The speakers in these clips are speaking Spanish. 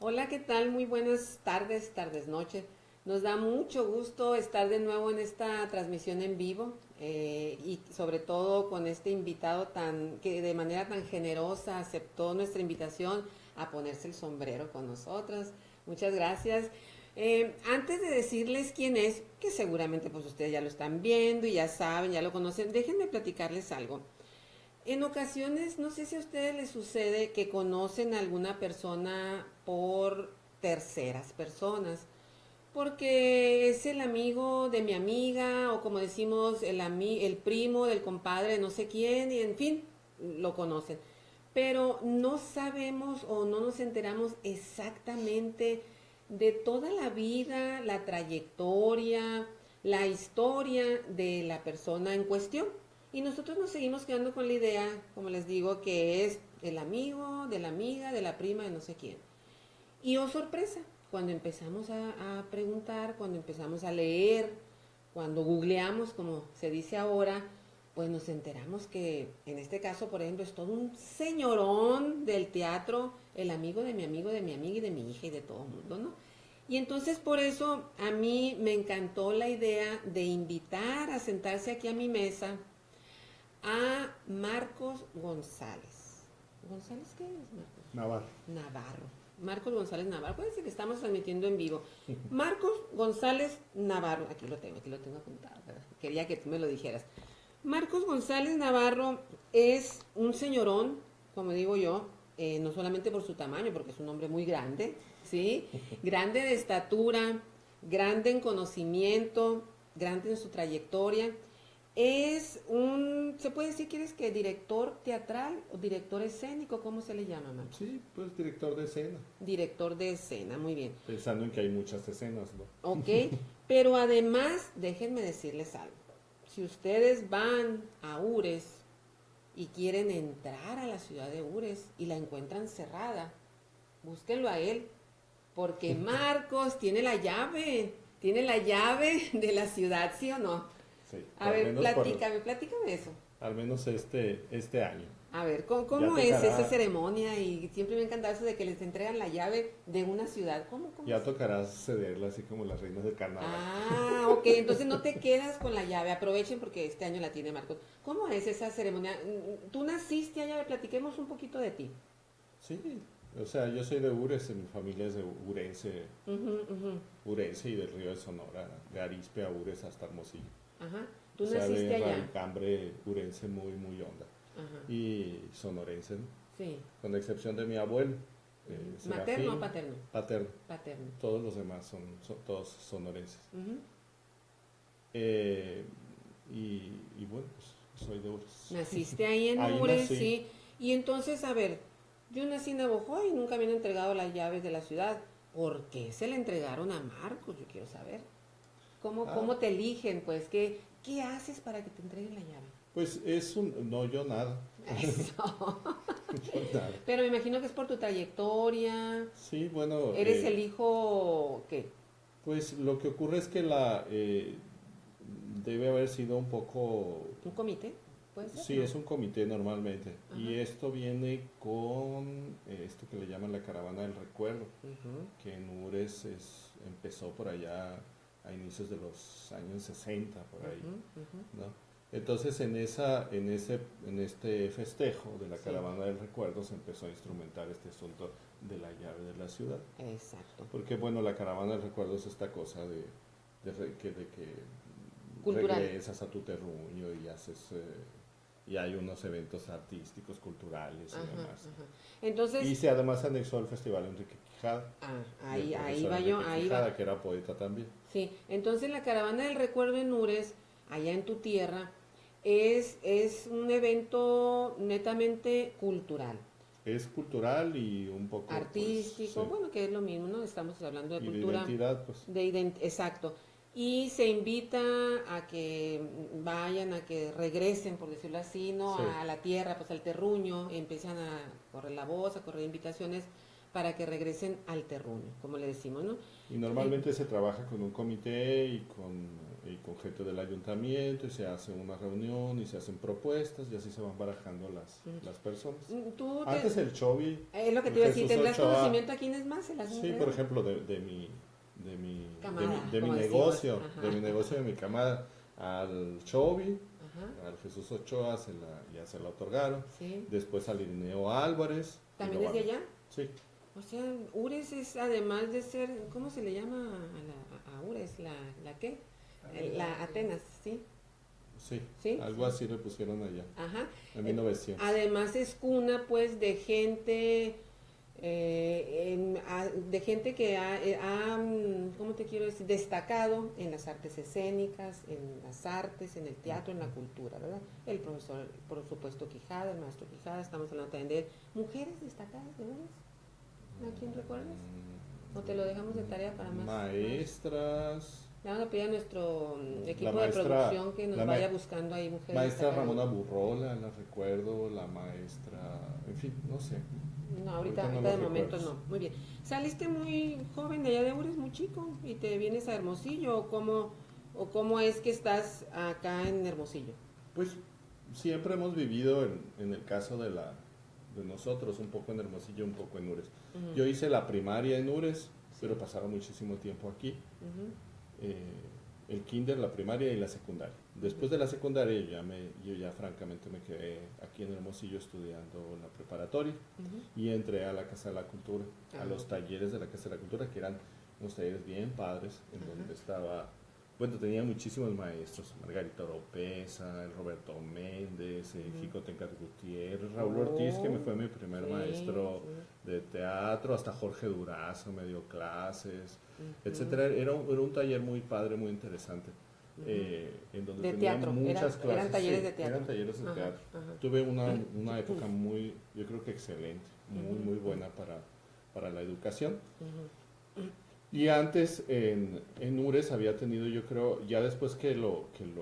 Hola, ¿qué tal? Muy buenas tardes, noches. Nos da mucho gusto estar de nuevo en esta transmisión en vivo y sobre todo con este invitado que de manera tan generosa aceptó nuestra invitación a ponerse el sombrero con nosotros. Muchas gracias. Antes de decirles quién es, que seguramente pues ustedes ya lo están viendo y ya saben, ya lo conocen, déjenme platicarles algo. En ocasiones, no sé si a ustedes les sucede que conocen a alguna persona por terceras personas, porque es el amigo de mi amiga o como decimos, el primo del compadre de no sé quién y en fin, lo conocen. Pero no sabemos o no nos enteramos exactamente de toda la vida, la trayectoria, la historia de la persona en cuestión. Y nosotros nos seguimos quedando con la idea, como les digo, que es el amigo, de la amiga, de la prima, de no sé quién. Y oh sorpresa, cuando empezamos a preguntar, cuando empezamos a leer, cuando googleamos, como se dice ahora, pues nos enteramos que en este caso, por ejemplo, es todo un señorón del teatro, el amigo de mi amigo, de mi amiga y de mi hija y de todo el mundo, ¿no? Y entonces por eso a mí me encantó la idea de invitar a sentarse aquí a mi mesa a Marcos González. ¿González qué es, Marcos? Navarro. Navarro. Marcos González Navarro. Acuérdense que estamos transmitiendo en vivo. Marcos González Navarro. Aquí lo tengo apuntado. ¿Verdad? Quería que tú me lo dijeras. Marcos González Navarro es un señorón, como digo yo, no solamente por su tamaño, porque es un hombre muy grande, ¿sí? Grande de estatura, grande en conocimiento, grande en su trayectoria. Es se puede decir que eres que director teatral o director escénico, ¿cómo se le llama, Marcos? Sí, pues director de escena. Director de escena, muy bien. Pensando en que hay muchas escenas, ¿no? Ok, pero además, déjenme decirles algo. Si ustedes van a Ures y quieren entrar a la ciudad de Ures y la encuentran cerrada, búsquenlo a él, porque Marcos tiene la llave de la ciudad, ¿sí o no? Sí, A ver, platícame eso. al menos este año. A ver, Ya ¿cómo es esa tocará, ceremonia? Y siempre me ha encantado eso de que les entregan la llave de una ciudad. ¿Cómo ya es? tocará cederla así como las reinas del carnaval. Ah, ok, entonces no te quedas con la llave, aprovechen porque este año la tiene Marcos. ¿Cómo es esa ceremonia? Tú naciste allá, platiquemos un poquito de ti. Sí, o sea, yo soy de Ures, mi familia es de Urense, Ujú, ujú. Urense y del río de Sonora, de Arizpe a Ures hasta Hermosillo. Ajá, O tú sea, de naciste allá. radicambre urense muy, muy honda. Ajá, Y sonorense, ¿no? sí. Con excepción de mi abuelo, Ujú. ¿Materno o Serafín, paterno? paterno. Paterno. Todos los demás son todos sonorenses. Ujú. Eh, y bueno, pues soy de Ures. Naciste ahí en Ahí Ures, nací. sí. Y entonces, a ver, yo nací en Navojoa y nunca me han entregado las llaves de la ciudad. ¿Por qué se le entregaron a Marcos? Yo quiero saber. Ah, ¿Cómo te eligen? Pues, ¿qué haces para que te entreguen la llave? pues no, yo nada. Eso. Yo nada. Pero me imagino que es por tu trayectoria. Sí, bueno, ¿Eres el hijo, qué? pues lo que ocurre es que debe haber sido un poco. ¿Un comité? ¿Puede ser? Sí, No. es un comité normalmente. Ajá. Y esto viene con esto que le llaman la caravana del recuerdo, Ujú, que en Ures empezó por allá a inicios de los años 60 por ahí, ujú, ujú. ¿no? Entonces en este festejo de la Sí, caravana del recuerdo se empezó a instrumentar este asunto de la llave de la ciudad. exacto. Porque bueno, la caravana del recuerdo es esta cosa de que Cultural. regresas a tu terruño y y hay unos eventos artísticos, culturales Ajá, y demás. ajá. Entonces, Y se además anexó al Festival Enrique Quijada, del ahí profesor va yo, Enrique ahí va. Quijada, que era poeta también. Sí, entonces la caravana del recuerdo en Ures, allá en tu tierra, es un evento netamente cultural, Es cultural y un poco, pues, artístico, sí, bueno, que es lo mismo, ¿no? Estamos hablando de y de cultura, identidad, pues. exacto. Y se invita a que vayan, a que regresen, por decirlo así, ¿no? Sí, A la tierra, pues al terruño, empiezan a correr la voz, a correr invitaciones para que regresen al terruño, como le decimos, ¿no? Y normalmente se trabaja con un comité y con gente del ayuntamiento y se hace una reunión y se hacen propuestas y así se van barajando las personas. Antes el Chovi, es lo que el te iba a decir, Jesús ¿tendrás Ochoa, conocimiento a quiénes más se las sí, por ejemplo, de mi Camada, negocio, ajá, de mi negocio, de mi camada, al Chovi, ajá, al Jesús Ochoa ya se la otorgaron, sí. después al Irineo Álvarez. ¿También es de allá? Sí. O sea, Ures es, además de ser, ¿cómo se le llama a Ures? ¿La qué? La Atenas, ¿sí? Sí, ¿Sí? algo así le pusieron allá, Ajá. en 1900. Además es cuna, pues, de gente, de gente que ¿cómo te quiero decir? Destacado en las artes escénicas, en las artes, en el teatro, en la cultura, ¿verdad? El profesor, por supuesto, Quijada, el maestro Quijada, estamos hablando también de mujeres destacadas de Ures. ¿A quién recuerdas? ¿O te lo dejamos de tarea para más? Maestras. Le vamos a pedir a nuestro equipo maestra, de producción que nos vaya buscando ahí mujeres. Maestra Ramona Burrola, la recuerdo, la maestra, en fin, no sé. No, ahorita no de momento no. Muy bien. Saliste muy joven de allá de Ures, muy chico, y te vienes a Hermosillo, o cómo es que estás acá en Hermosillo? Pues siempre hemos vivido en el caso de nosotros, un poco en Hermosillo, un poco en Ures. Yo hice la primaria en Ures, pero pasaron muchísimo tiempo aquí. El kinder, la primaria y la secundaria. Después de la secundaria yo ya francamente me quedé aquí en Hermosillo estudiando la preparatoria y entré a la Casa de la Cultura, a los talleres de la Casa de la Cultura, que eran unos talleres bien padres, en donde estaba, bueno, tenía muchísimos maestros, Margarita Oropesa, el Roberto Méndez, Jicotencat Gutiérrez, Raúl Ortiz, que me fue mi primer maestro de teatro, hasta Jorge Durazo me dio clases, etcétera. Era un taller muy padre, muy interesante, en donde de tenía teatro. muchas clases. Eran talleres de teatro. Eran talleres de teatro. Tuve una época muy, yo creo que excelente, muy buena para la educación. Y antes en Ures había tenido, yo creo, ya después que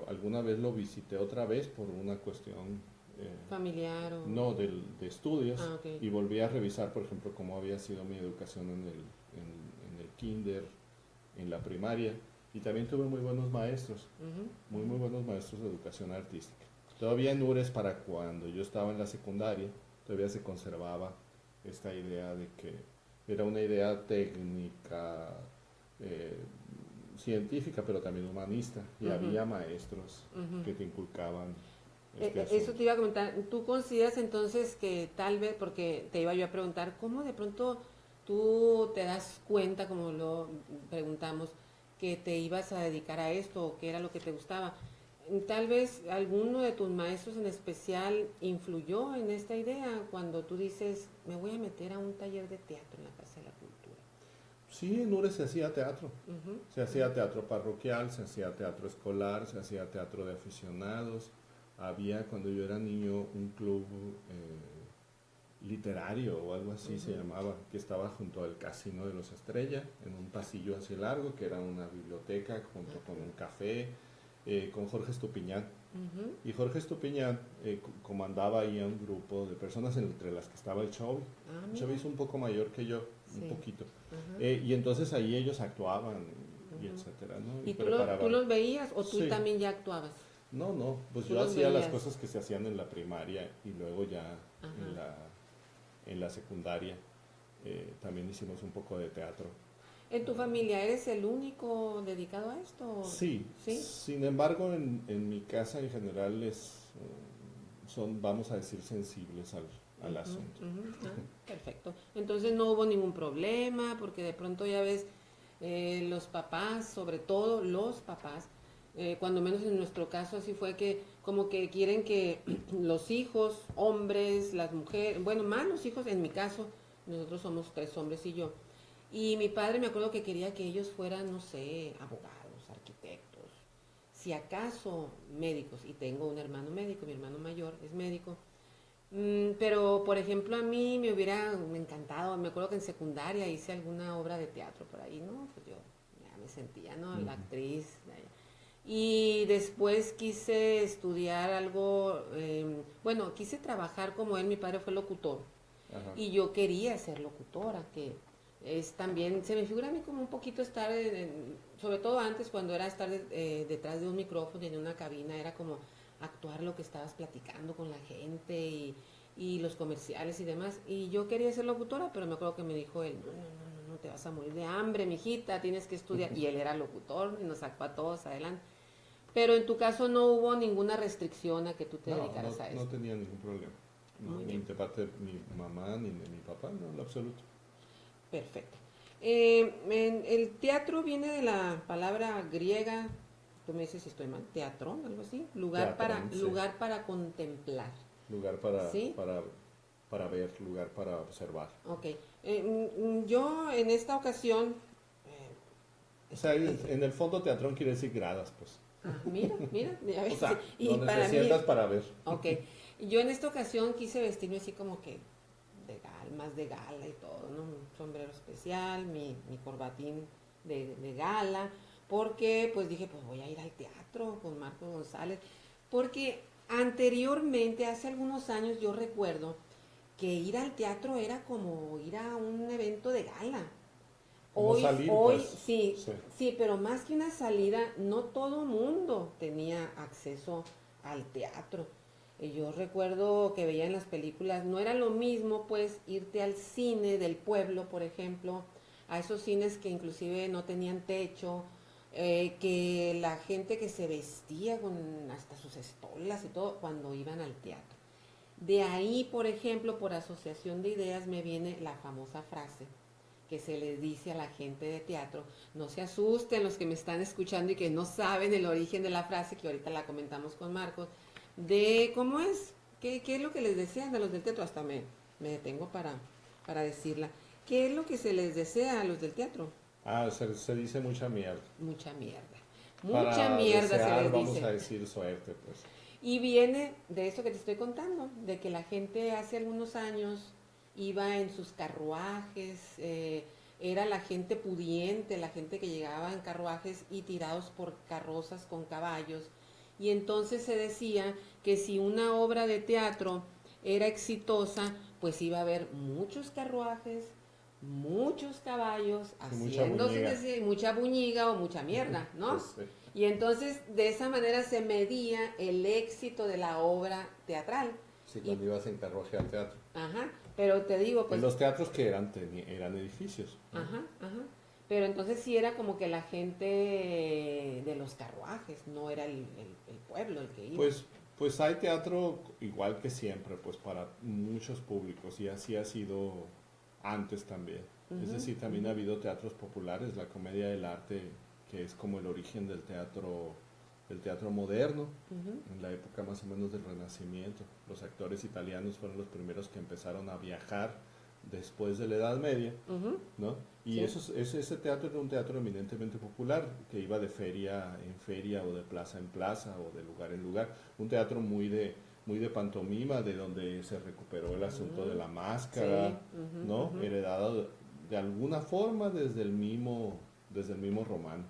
alguna vez lo visité otra vez por una cuestión familiar o no de estudios, okay. Y volví a revisar, por ejemplo, cómo había sido mi educación en el kinder, en la primaria, y también tuve muy buenos maestros, muy buenos maestros de educación artística. Todavía en Ures, para cuando yo estaba en la secundaria, todavía se conservaba esta idea de que era una idea técnica, científica, pero también humanista, y había maestros que te inculcaban eso te iba a comentar. ¿Tú consideras entonces que tal vez, porque te iba yo a preguntar, cómo de pronto tú te das cuenta, como lo preguntamos, que te ibas a dedicar a esto o qué era lo que te gustaba? Tal vez alguno de tus maestros en especial influyó en esta idea cuando tú dices, me voy a meter a un taller de teatro en la Casa de la Cultura. Sí, en Ures se hacía teatro. Se hacía teatro parroquial, se hacía teatro escolar, se hacía teatro de aficionados. Había, cuando yo era niño, un club literario o algo así se llamaba, que estaba junto al Casino de los Estrella, en un pasillo así largo, que era una biblioteca junto con un café, con Jorge Estupiñán. Y Jorge Estupiñán comandaba ahí a un grupo de personas, entre las que estaba el Chovi. El Chovi es un poco mayor que yo, un poquito. Y entonces ahí ellos actuaban, y etcétera, ¿no? ¿Y tú los veías o tú también ya actuabas? No, pues yo hacía las cosas que se hacían en la primaria y luego ya en la secundaria también hicimos un poco de teatro. ¿En tu familia eres el único dedicado a esto? Sí. Sin embargo, en mi casa en general son, vamos a decir, sensibles al asunto. Perfecto. Entonces no hubo ningún problema, porque de pronto ya ves, los papás, sobre todo los papás, cuando menos en nuestro caso así fue, que como que quieren que los hijos, hombres, las mujeres, bueno, más los hijos, en mi caso, nosotros somos 3 hombres y yo, y mi padre me acuerdo que quería que ellos fueran, no sé, abogados, arquitectos, si acaso médicos, y tengo un hermano médico, mi hermano mayor es médico, pero por ejemplo a mí me encantado, me acuerdo que en secundaria hice alguna obra de teatro por ahí, ¿no? Pues yo ya me sentía, ¿no? La actriz. Y después quise estudiar algo, bueno, quise trabajar como él, mi padre fue locutor. Ajá. y yo quería ser locutora, que es también, se me figura a mí como un poquito estar, sobre todo antes cuando era estar detrás de un micrófono y en una cabina, era como actuar lo que estabas platicando con la gente y los comerciales y demás. Y yo quería ser locutora, pero me acuerdo que me dijo él, no, no, no, no, no te vas a morir de hambre, mijita, tienes que estudiar. Y él era locutor y nos sacó a todos adelante. Pero en tu caso no hubo ninguna restricción a que tú te No, dedicaras a no esto. tenía ningún problema. No, Muy ni bien, de parte de mi mamá ni de mi papá, no, en lo absoluto. perfecto. El teatro viene de la palabra griega, tú me dices si estoy mal, teatrón, algo así, Teatrón, sí. lugar para contemplar, Lugar ¿sí? para ver, lugar para observar. Ok. Yo en esta ocasión, O sea, en el fondo teatrón quiere decir gradas, pues. mira, mira, a ver, O sí, sea, y donde te para mí, sientas para ver. ok, yo en esta ocasión quise vestirme así como que más de gala y todo, ¿no? Un sombrero especial, mi corbatín de gala, porque pues dije, pues voy a ir al teatro con Marco González, porque anteriormente, hace algunos años, yo recuerdo que ir al teatro era como ir a un evento de gala. Como salir, Hoy pues. sí, Sí. sí, pero más que una salida, no todo mundo tenía acceso al teatro. Y yo recuerdo que veía en las películas, no era lo mismo pues irte al cine del pueblo, por ejemplo, a esos cines que inclusive no tenían techo, que la gente que se vestía con hasta sus estolas y todo cuando iban al teatro. De ahí, por ejemplo, por asociación de ideas me viene la famosa frase que se les dice a la gente de teatro, no se asusten los que me están escuchando y que no saben el origen de la frase, que ahorita la comentamos con Marcos, de cómo es, qué es lo que les desean a los del teatro, hasta me detengo para decirla. ¿Qué es lo que se les desea a los del teatro? Ah, se dice mucha mierda. Mucha mierda. Mucha Para mierda se desear, les vamos dice. a decir suerte, pues. Y viene de eso que te estoy contando, de que la gente hace algunos años iba en sus carruajes, era la gente pudiente, la gente que llegaba en carruajes y tirados por carrozas con caballos. Y entonces se decía que si una obra de teatro era exitosa, pues iba a haber muchos carruajes, muchos caballos, Y mucha haciéndose buñiga. decir, mucha buñiga o mucha mierda, ¿no? Pues, Y entonces de esa manera se medía el éxito de la obra teatral. sí, Y, cuando ibas en carruaje al teatro. ajá, pero te digo, En pues, los teatros que eran edificios, ¿no? ajá, ajá. Pero entonces sí era como que la gente de los carruajes, no era el pueblo el que iba. Pues hay teatro igual que siempre, pues para muchos públicos y así ha sido antes también. Es decir, también ha habido teatros populares, la comedia del arte, que es como el origen del teatro moderno, en la época más o menos del Renacimiento. Los actores italianos fueron los primeros que empezaron a viajar después de la Edad Media, ¿no? Y Sí. ese teatro era un teatro eminentemente popular, que iba de feria en feria o de plaza en plaza o de lugar en lugar. Un teatro muy de pantomima, de donde se recuperó el asunto de la máscara, Sí, ¿no? Heredado de alguna forma desde el mismo romano.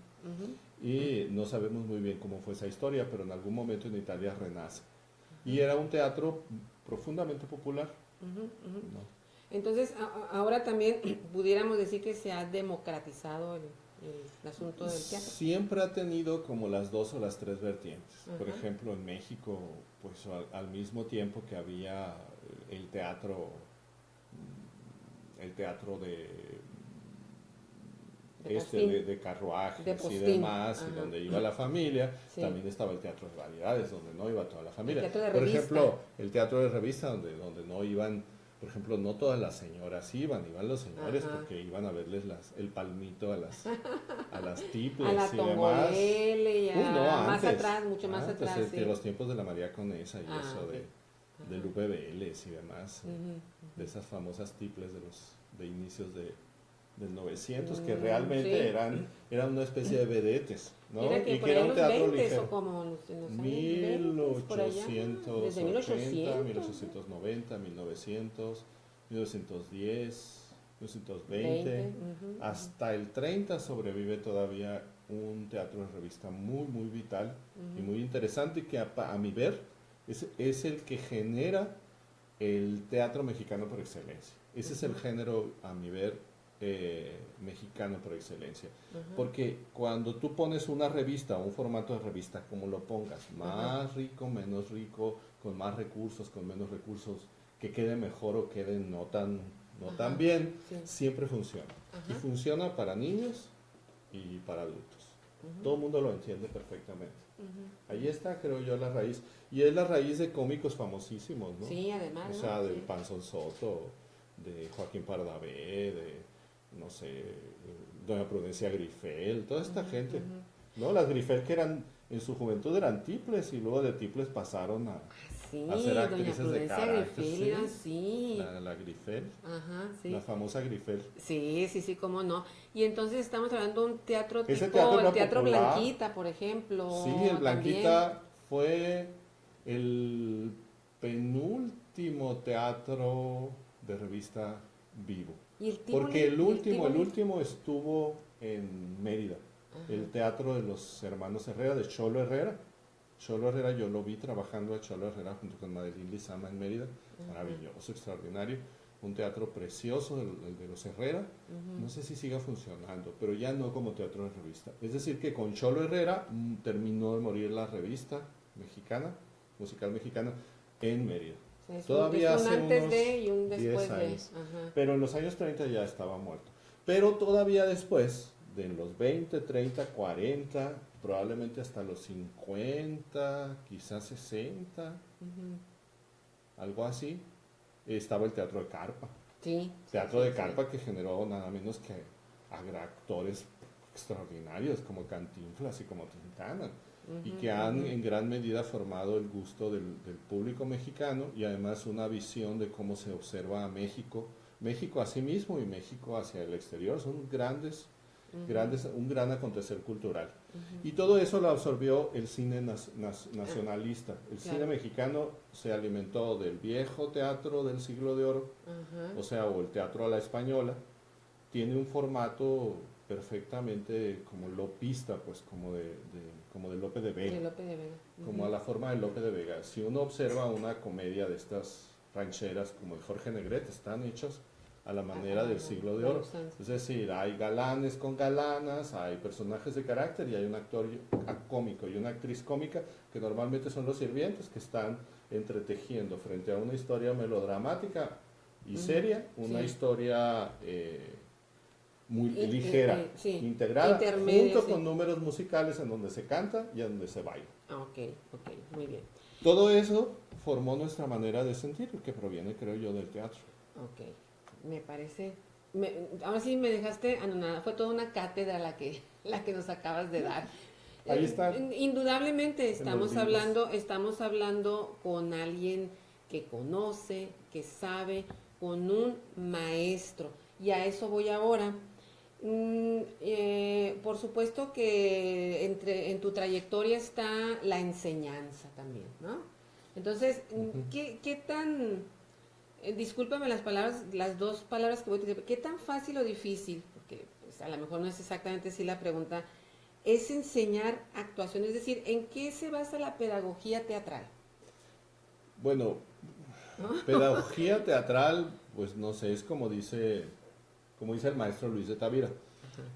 Y no sabemos muy bien cómo fue esa historia, pero en algún momento en Italia renace. Y era un teatro profundamente popular, ¿no? Entonces, ahora también pudiéramos decir que se ha democratizado el asunto del teatro. Siempre ha tenido como las dos o las tres vertientes. Por Ajá. ejemplo, en México, pues al mismo tiempo que había el teatro De postín, de de carruajes y postín. demás, y Ajá. donde iba la familia, Sí. también estaba el teatro de variedades, donde no iba toda la El familia. teatro de Por revista. ejemplo, el teatro de revista, donde no iban, por ejemplo, no todas las señoras iban los señores Ajá. porque iban a verles el palmito a las A la tiples y demás. Tongolele, y No, más antes. atrás, mucho más Antes, atrás, de sí. los tiempos de la María Conesa y Ah, eso ok. de Ajá. Lupe Vélez y demás, Ujú. de esas famosas tiples de inicios del 900, que Sí. realmente eran una especie de vedetes, ¿no? Era que Y por que ahí era en un los teatro 20 o ligero. como en los años 20 por allá, desde 1880, 1800, 1890, 1900, 1910, 20. 1920, hasta el 30 sobrevive todavía un teatro de revista muy vital y muy interesante, que a mi ver es el que genera el teatro mexicano por excelencia. Ese es el género, a mi ver, mexicano por excelencia. Porque cuando tú pones una revista o un formato de revista, como lo pongas, más rico, menos rico, con más recursos, con menos recursos, que quede mejor o quede no tan bien, siempre funciona. Y funciona para niños y para adultos. Todo el mundo lo entiende perfectamente. Ahí está, creo yo, la raíz. Y es la raíz de cómicos famosísimos, ¿no? Sí, además. O sea, del Panzón Soto, de Joaquín Pardavé, de, no sé, Doña Prudencia Grifel, toda esta gente, ¿no? Las Grifel que eran, en su juventud eran tiples y luego de tiples pasaron a ser actrices de carácter. Grifel, sí. La Grifel, Sí. la famosa Grifel. Sí, cómo no. Y entonces estamos hablando de un teatro tipo, Ese teatro el Teatro popular. Blanquita, por ejemplo. Sí, el Blanquita fue el penúltimo teatro de revista vivo. ¿Y el Porque el último estuvo en Mérida, el teatro de los hermanos Herrera, de Cholo Herrera. Cholo Herrera, yo lo vi trabajando a Cholo Herrera junto con Madeline Lizama en Mérida, maravilloso, extraordinario, un teatro precioso, el de los Herrera. No sé si siga funcionando, pero ya no como teatro de revista. Es decir, que con Cholo Herrera terminó de morir la revista mexicana, musical mexicana, en Mérida. Todavía es un hace antes unos de y un después 10 años. de. Pero en los años 30 ya estaba muerto. Pero todavía después, de los 20, 30, 40, probablemente hasta los 50, quizás 60, algo así, estaba el Teatro de Carpa. Sí. Teatro de Carpa que generó nada menos que a actores extraordinarios como Cantinflas y como Tintana. Y que han en gran medida formado el gusto del público mexicano y además una visión de cómo se observa a México, México a sí mismo y México hacia el exterior. Son un gran acontecer cultural. Y todo eso lo absorbió el cine nacionalista. El cine mexicano se alimentó del viejo teatro del siglo de oro, o sea, o el teatro a la española. Tiene un formato perfectamente como lopista, pues como de Lope de Vega, como a la forma de Lope de Vega. Si uno observa una comedia de estas rancheras como de Jorge Negrete, están hechas a la manera del siglo de oro. Es decir, hay galanes con galanas, hay personajes de carácter y hay un actor cómico y una actriz cómica que normalmente son los sirvientes que están entretejiendo frente a una historia melodramática y seria, una historia muy ligera, integrada, junto con números musicales en donde se canta y en donde se baila. Ok, muy bien. Todo eso formó nuestra manera de sentir, que proviene, creo yo, del teatro. Ok, me parece... ahora sí me dejaste anonadada, fue toda una cátedra la que nos acabas de dar. Ahí está. Indudablemente estamos hablando con alguien que conoce, que sabe, con un maestro. Y a eso voy ahora. Por supuesto que en tu trayectoria está la enseñanza también, ¿no? Entonces, ¿qué tan, discúlpame las dos palabras que voy a decir, qué tan fácil o difícil, porque pues, a lo mejor no es exactamente así la pregunta, es enseñar actuación? Es decir, ¿en qué se basa la pedagogía teatral? Bueno, pedagogía teatral, pues no sé, es como dice el maestro Luis de Tavira.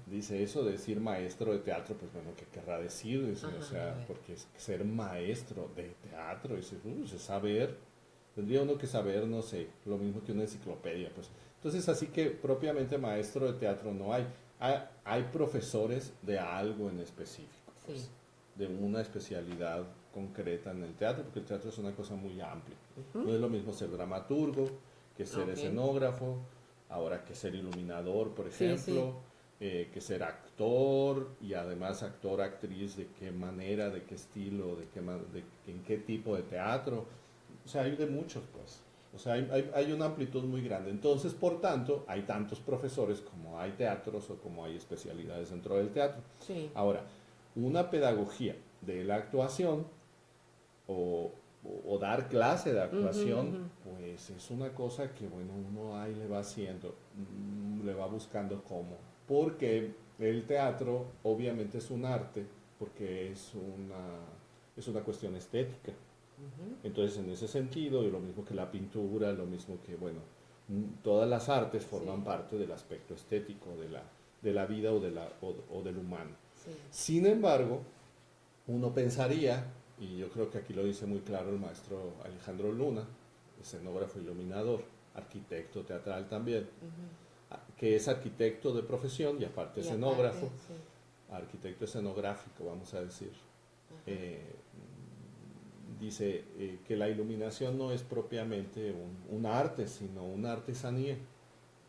Dice eso de decir maestro de teatro, pues bueno, ¿qué querrá decir? Dice, o sea, porque ser maestro de teatro, es saber, tendría uno que saber, no sé, lo mismo que una enciclopedia, pues. Entonces, así que propiamente maestro de teatro no hay. Hay profesores de algo en específico, pues, de una especialidad concreta en el teatro, porque el teatro es una cosa muy amplia. No es lo mismo ser dramaturgo que ser escenógrafo, ahora que ser iluminador, por ejemplo, que ser actor y además actor, actriz, de qué manera, de qué estilo, en qué tipo de teatro. O sea, hay de muchos, pues. O sea, hay una amplitud muy grande. Entonces, por tanto, hay tantos profesores como hay teatros o como hay especialidades dentro del teatro. Ahora, una pedagogía de la actuación o dar clase de actuación, pues es una cosa que, bueno, uno ahí le va haciendo, le va buscando cómo. Porque el teatro obviamente es un arte, porque es una cuestión estética. Entonces, en ese sentido, y lo mismo que la pintura, lo mismo que, bueno, todas las artes forman parte del aspecto estético de la vida o del humano. Sí. Sin embargo, uno pensaría, y yo creo que aquí lo dice muy claro el maestro Alejandro Luna, escenógrafo iluminador, arquitecto teatral también, que es arquitecto de profesión y aparte escenógrafo, arquitecto escenográfico, vamos a decir. Dice que la iluminación no es propiamente un arte, sino una artesanía,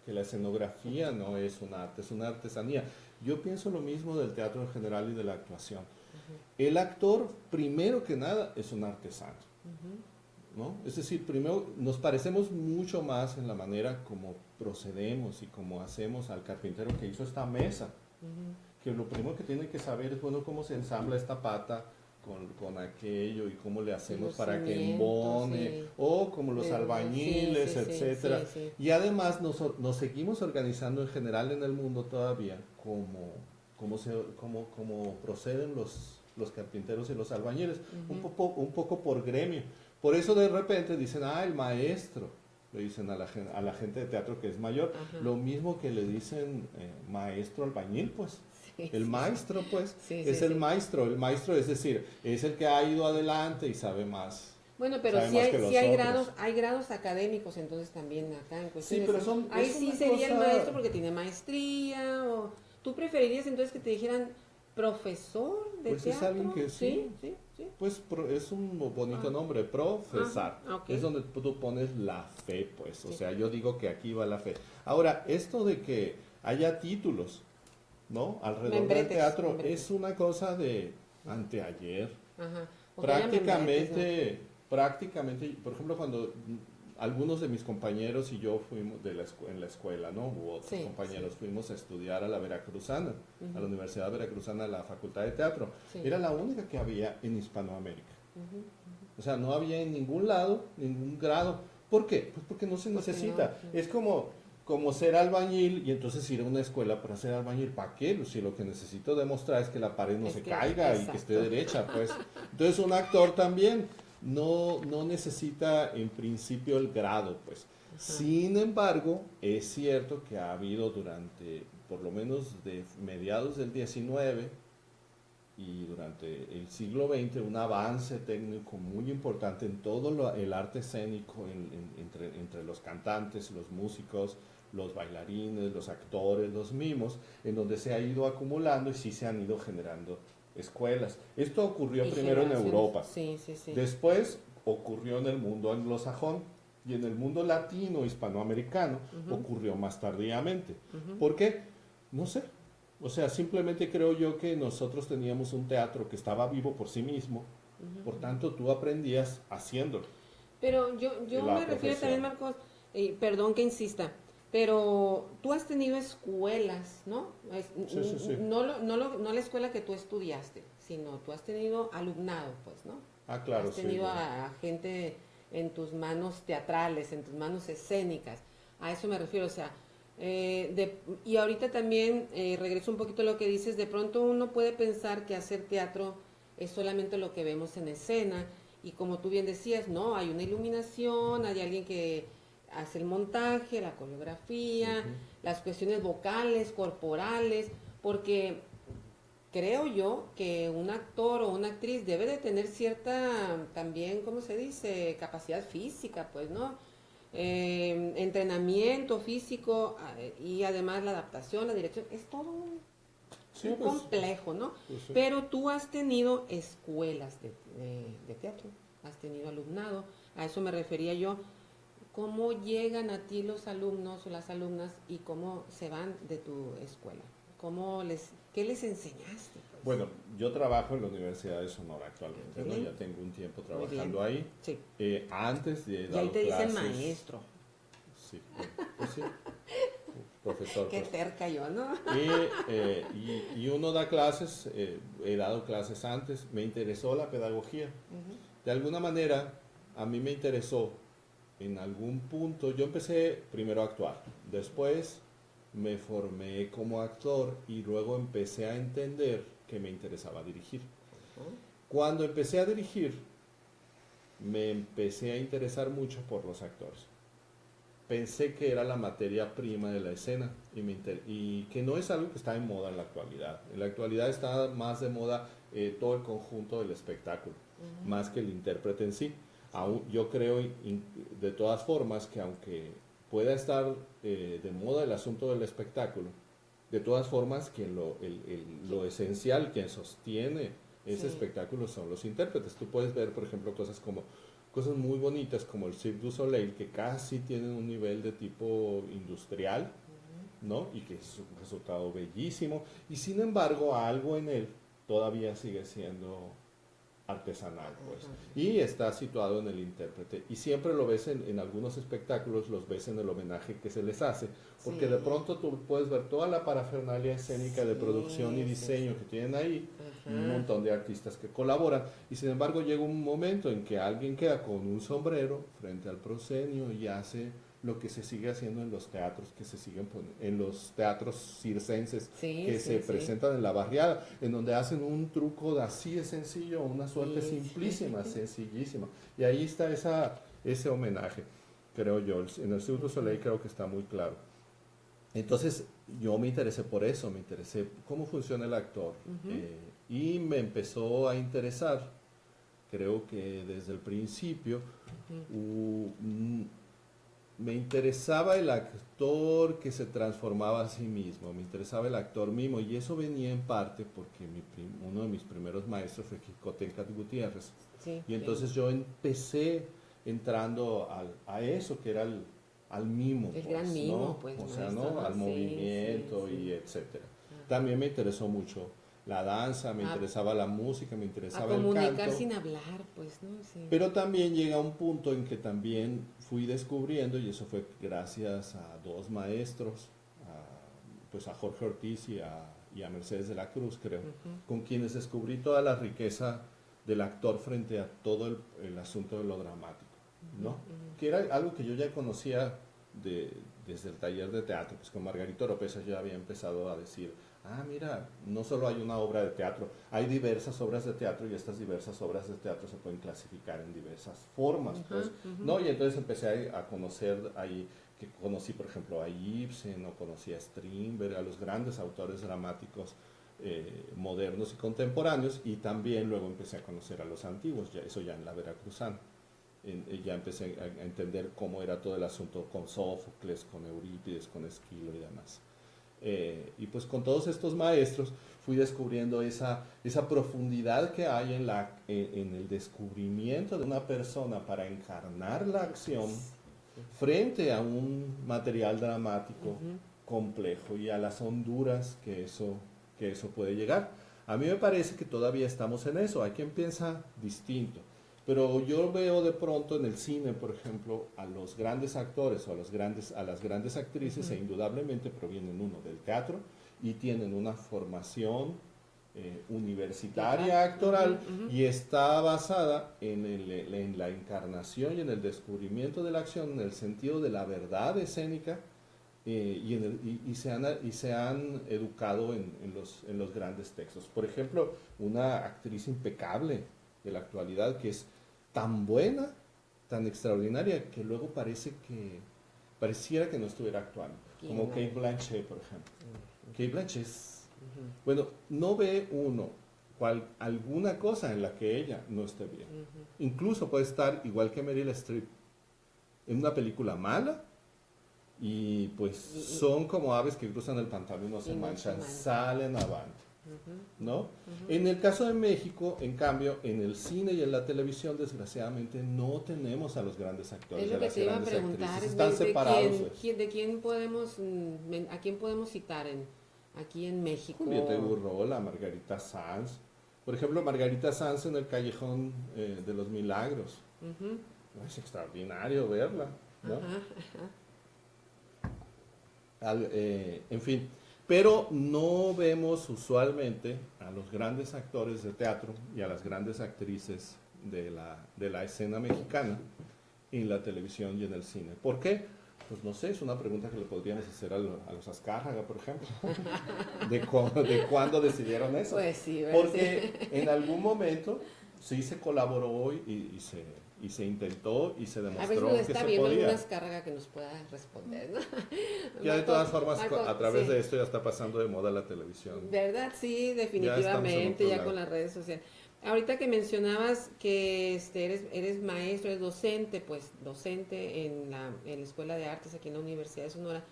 que la escenografía no es un arte, es una artesanía. Yo pienso lo mismo del teatro en general y de la actuación. El actor, primero que nada, es un artesano, ¿no? Es decir, primero nos parecemos mucho más en la manera como procedemos y como hacemos al carpintero que hizo esta mesa, que lo primero que tiene que saber es, bueno, cómo se ensambla esta pata con aquello y cómo le hacemos para que embone, o como los albañiles, etcétera. Y además nos seguimos organizando en general en el mundo todavía como proceden los carpinteros y los albañiles, un poco por gremio. Por eso de repente dicen, el maestro, le dicen a la gente de teatro que es mayor, lo mismo que le dicen maestro albañil, pues. El maestro, pues, es el maestro. El maestro, es decir, es el que ha ido adelante y sabe más. Bueno, pero sí hay grados académicos, entonces también acá en cuestiones. Sí, pero ahí sí sería el maestro porque tiene maestría, o ¿tú preferirías entonces que te dijeran profesor de pues teatro? Es alguien que sí. Pues es un bonito nombre, profesar. Okay. Es donde tú pones la fe, pues. O sea, yo digo que aquí va la fe. Ahora, esto de que haya títulos, ¿no? Alrededor del teatro es una cosa de anteayer. Prácticamente, por ejemplo, cuando algunos de mis compañeros y yo fuimos en la escuela, ¿no? Hubo otros compañeros, fuimos a estudiar a la Veracruzana, a la Universidad Veracruzana, a la Facultad de Teatro. Era la única que había en Hispanoamérica. O sea, no había en ningún lado, ningún grado. ¿Por qué? Pues porque no se necesita. Es como ser albañil y entonces ir a una escuela para ser albañil. ¿Para qué? Si lo que necesito demostrar es que la pared no se caiga y que esté derecha, pues. Entonces un actor también no necesita en principio el grado, pues. Sin embargo, es cierto que ha habido durante, por lo menos de mediados del 19 y durante el siglo XX, un avance técnico muy importante en todo el arte escénico, entre los cantantes, los músicos, los bailarines, los actores, los mimos, en donde se ha ido acumulando y sí se han ido generando escuelas. Esto ocurrió primero en Europa, después ocurrió en el mundo anglosajón y en el mundo latino, hispanoamericano, ocurrió más tardíamente. ¿Por qué? No sé. O sea, simplemente creo yo que nosotros teníamos un teatro que estaba vivo por sí mismo, por tanto tú aprendías haciéndolo. Pero yo me refiero también, Marcos, perdón que insista, pero tú has tenido escuelas, ¿no? Sí. No la escuela que tú estudiaste, sino tú has tenido alumnado, pues, ¿no? Claro, has tenido a gente en tus manos teatrales, en tus manos escénicas. A eso me refiero, o sea, y ahorita también regreso un poquito a lo que dices, de pronto uno puede pensar que hacer teatro es solamente lo que vemos en escena, y como tú bien decías, no, hay una iluminación, hay alguien que hace el montaje, la coreografía, las cuestiones vocales, corporales, porque creo yo que un actor o una actriz debe de tener cierta, también, ¿cómo se dice?, capacidad física, pues, ¿no? Entrenamiento físico y además la adaptación, la dirección, es todo un complejo, ¿no? Pues sí. Pero tú has tenido escuelas de teatro, has tenido alumnado, a eso me refería yo. ¿Cómo llegan a ti los alumnos o las alumnas y cómo se van de tu escuela? ¿Qué les enseñaste? Pues? Bueno, yo trabajo en la Universidad de Sonora actualmente, ¿no? Ya tengo un tiempo trabajando ahí. Sí. Antes de dar clases... Y ahí te dicen maestro. Sí, pues sí. Profesor. Qué terca yo, ¿no? Y uno da clases, he dado clases antes, me interesó la pedagogía. De alguna manera, a mí me interesó en algún punto, yo empecé primero a actuar, después me formé como actor y luego empecé a entender que me interesaba dirigir. Cuando empecé a dirigir, me empecé a interesar mucho por los actores. Pensé que era la materia prima de la escena y que no es algo que está en moda en la actualidad. En la actualidad está más de moda todo el conjunto del espectáculo, más que el intérprete en sí. Aún, yo creo de todas formas que aunque pueda estar de moda el asunto del espectáculo, de todas formas que lo esencial, quien sostiene ese espectáculo son los intérpretes. Tú puedes ver, por ejemplo, cosas muy bonitas como el Cirque du Soleil, que casi tienen un nivel de tipo industrial, ¿no? Y que es un resultado bellísimo. Y sin embargo, algo en él todavía sigue siendo artesanal, pues. Y está situado en el intérprete. Y siempre lo ves en algunos espectáculos, los ves en el homenaje que se les hace, porque de pronto tú puedes ver toda la parafernalia escénica de producción y diseño que tienen ahí, un montón de artistas que colaboran, y sin embargo llega un momento en que alguien queda con un sombrero frente al proscenio y hace lo que se sigue haciendo en los teatros que se siguen en los teatros circenses que se presentan en la barriada, en donde hacen un truco así de sencillo, una suerte simplísima, sencillísima. Y ahí está ese homenaje, creo yo. En el Cirque du Soleil creo que está muy claro. Entonces yo me interesé por eso, me interesé cómo funciona el actor. Y me empezó a interesar, creo que desde el principio, me interesaba el actor que se transformaba a sí mismo, me interesaba el actor mismo, y eso venía en parte porque uno de mis primeros maestros fue Xicoténcatl Gutiérrez. Y entonces yo empecé entrando a eso, que era al mimo. El pues, gran mimo, ¿no? pues. O sea, ¿no? Al movimiento y etcétera. También me interesó mucho la danza, me interesaba la música, me interesaba el canto. A comunicar sin hablar, pues, ¿no? Sí. Pero también llega un punto en que también fui descubriendo, y eso fue gracias a dos maestros, pues a Jorge Ortiz y a Mercedes de la Cruz, creo, con quienes descubrí toda la riqueza del actor frente a todo el asunto de lo dramático, ¿no? Que era algo que yo ya conocía desde el taller de teatro, pues con Margarito Oropesa yo había empezado a decir, mira, no solo hay una obra de teatro, hay diversas obras de teatro, y estas diversas obras de teatro se pueden clasificar en diversas formas, pues, ¿no? Y entonces empecé a conocer ahí, que conocí, por ejemplo, a Ibsen, o conocí a Strindberg, a los grandes autores dramáticos modernos y contemporáneos, y también luego empecé a conocer a los antiguos, eso ya en la Veracruzana. Ya empecé a entender cómo era todo el asunto con Sófocles, con Eurípides, con Esquilo y demás. Y pues con todos estos maestros fui descubriendo esa profundidad que hay en el descubrimiento de una persona para encarnar la acción frente a un material dramático complejo, y a las honduras que eso puede llegar. A mí me parece que todavía estamos en eso, hay quien piensa distinto. Pero yo veo de pronto en el cine, por ejemplo, a los grandes actores o a las grandes actrices, e indudablemente provienen uno del teatro y tienen una formación universitaria actoral, y está basada en la encarnación y en el descubrimiento de la acción, en el sentido de la verdad escénica, y se han educado en los grandes textos. Por ejemplo, una actriz impecable de la actualidad, que es tan buena, tan extraordinaria, que luego pareciera que no estuviera actuando, como Cate Blanchett, por ejemplo. Cate Blanchett bueno, no ve uno alguna cosa en la que ella no esté bien. Incluso puede estar igual que Meryl Streep en una película mala, y pues son como aves que cruzan el pantano y no se manchan, salen avante, ¿no? En el caso de México, en cambio, en el cine y en la televisión, desgraciadamente, no tenemos a los grandes actores, a las grandes actrices. Están separados. ¿A quién podemos citar aquí en México? Julieta Iburrola, Margarita Sanz. Por ejemplo, Margarita Sanz en El Callejón de los Milagros. Es extraordinario verla, ¿no? En fin, pero no vemos usualmente a los grandes actores de teatro y a las grandes actrices de la escena mexicana en la televisión y en el cine. ¿Por qué? Pues no sé, es una pregunta que le podríamos hacer a los Azcárraga, por ejemplo. ¿De cuándo decidieron eso? Pues sí, porque en algún momento sí se colaboró y y se intentó y se A demostró veces no que está se viendo podía. alguna descarga que nos pueda responder, ¿no? Ya de todas formas, Marco, a través sí. de esto ya está pasando de moda la televisión. ¿Verdad? Sí, Ya estamos en definitivamente, otro ya lado. con las redes sociales. Ahorita que mencionabas que eres maestro, eres docente, pues docente en la Escuela de Artes aquí en la Universidad de Sonora.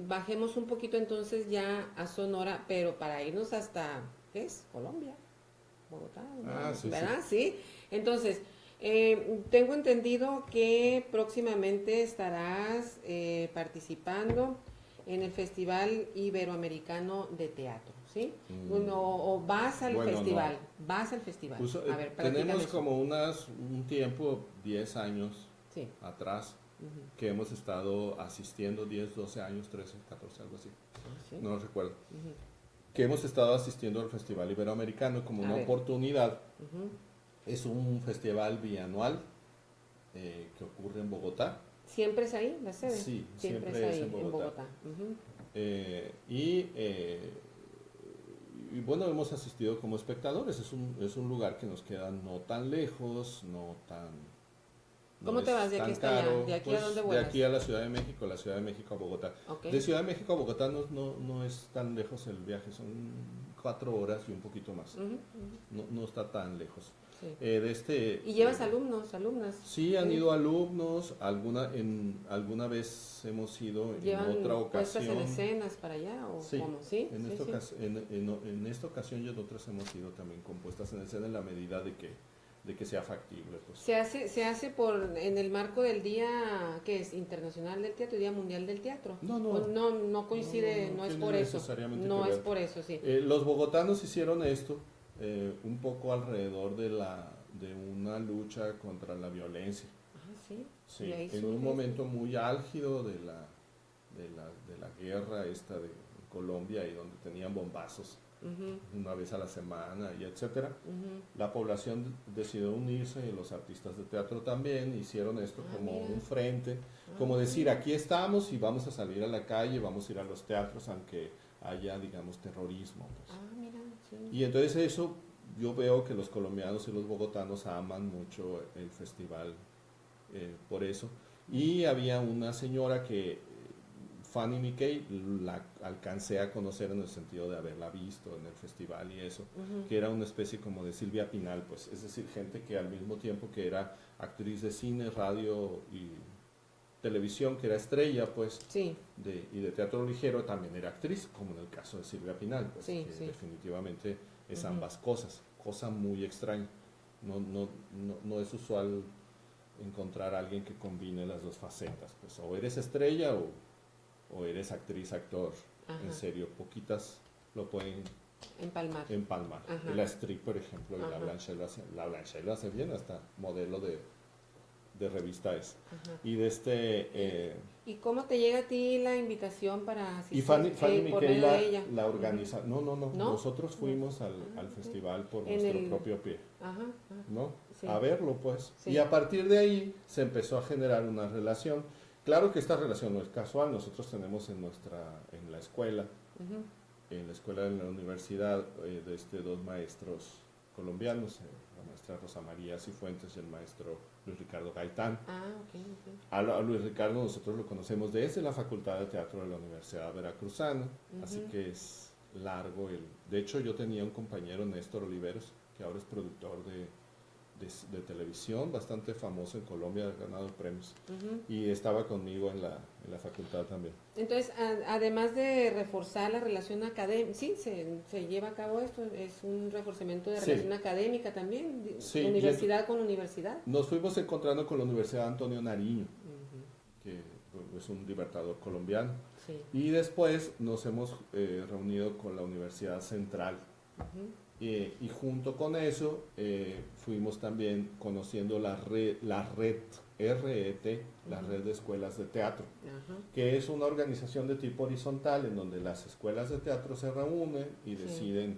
Bajemos un poquito entonces ya a Sonora, pero para irnos hasta, ¿qué es? Colombia, Bogotá, Ah, ¿no? sí, sí. ¿Verdad? Sí. Entonces, tengo entendido que próximamente estarás participando en el Festival Iberoamericano de Teatro, ¿sí? O vas al Bueno, festival, no. vas al festival. Pues, A ver, platícame tenemos eso. como un tiempo, 10 años Sí. atrás, Ujú. que hemos estado asistiendo, 10, 12 años, 13, 14, algo así, Sí. no recuerdo, Ujú. que hemos estado asistiendo al Festival Iberoamericano como A una ver. oportunidad. Ujú. Es un festival bianual que ocurre en Bogotá. ¿Siempre es ahí la sede? Sí, Siempre siempre es es ahí, en en Bogotá. Bogotá. Ujú. Eh, y, eh, y bueno, hemos asistido como espectadores. Es un lugar que nos queda no tan lejos, no ¿Cómo te vas es de aquí tan hasta allá? caro. ¿De aquí Pues a dónde de vuelas? aquí a la Ciudad de México, la Ciudad de México a Bogotá. Ok. De Ciudad de México a Bogotá no es tan lejos el viaje, son 4 horas y un poquito más. Ujú, ujú. No está tan lejos. Sí. De este, ¿Y llevas alumnos, alumnas? Sí, han ido alumnos, alguna vez hemos ido en ¿Llevan otra puestas en ocasión. escenas para allá o Sí, cómo? ¿Sí? en Sí, esta, sí. en esta ocasión y en otras hemos ido también con puestas en escena en la medida de que sea factible. Pues. Se hace en el marco del Día, ¿qué es? Internacional del Teatro, Día Mundial del Teatro. No, ¿O no coincide, no es tiene por eso? necesariamente No que es ver. por eso, sí. Los bogotanos hicieron esto un poco alrededor de una lucha contra la violencia. Ah, sí. Sí, Y ahí en surge un momento muy álgido de la guerra esta de Colombia y donde tenían bombazos Ujú, una vez a la semana y etcétera, ujú. la población decidió unirse y los artistas de teatro también hicieron esto Ah, como mira. un frente, Ah, como decir, mira. aquí estamos y vamos a salir a la calle, vamos a ir a los teatros aunque haya, digamos, terrorismo. Pues. Ah, mira, sí. Y entonces eso, yo veo que los colombianos y los bogotanos aman mucho el festival por eso. Y había una señora que, Fanny Mickey, la alcancé a conocer en el sentido de haberla visto en el festival y eso, Ujú. que era una especie como de Silvia Pinal, pues, es decir, gente que al mismo tiempo que era actriz de cine, radio y televisión, que era estrella, pues, Sí, y de teatro ligero, también era actriz, como en el caso de Silvia Pinal, pues, Sí, que sí. definitivamente es Ujú. ambas cosas, cosa muy extraña. No es usual encontrar a alguien que combine las dos facetas, pues, o eres estrella o eres actriz, actor. Ajá. En serio, poquitas lo pueden empalmar. empalmar. Ajá. Y la Strip, por ejemplo, y Ajá. la Blanchett lo hace bien, hasta modelo de revista es. Ajá. Y de este... ¿Y cómo te llega a ti la invitación para asistir? Y Fanny por Miquel medio de ella. la organiza. No. ¿No? Nosotros fuimos al Ah, ok. festival por En nuestro el- propio pie, Ajá. Ajá. ¿no? Sí. A verlo, pues. Sí. Y a partir de ahí se empezó a generar una relación. Claro que esta relación no es casual. Nosotros tenemos en la escuela, Ujú. en la escuela de la universidad, dos maestros colombianos, la maestra Rosa María Cifuentes y el maestro Luis Ricardo Gaitán. Ah, ok, ok. A Luis Ricardo nosotros lo conocemos desde la Facultad de Teatro de la Universidad Veracruzana, así Ujú. que es largo. De hecho, yo tenía un compañero, Néstor Oliveros, que ahora es productor de televisión, bastante famoso en Colombia, ha ganado premios, Ujú. y estaba conmigo en la facultad también. Entonces, además de reforzar la relación académica, sí, se lleva a cabo esto, es un reforzamiento de Sí. relación académica también, Sí, universidad con universidad. Nos fuimos encontrando con la Universidad Antonio Nariño, Ujú. que es un libertador colombiano, Sí. y después nos hemos reunido con la Universidad Central. Ujú. Y junto con eso fuimos también conociendo la red RET, la Ujú. red de escuelas de teatro, Ajá. que es una organización de tipo horizontal en donde las escuelas de teatro se reúnen y Sí. deciden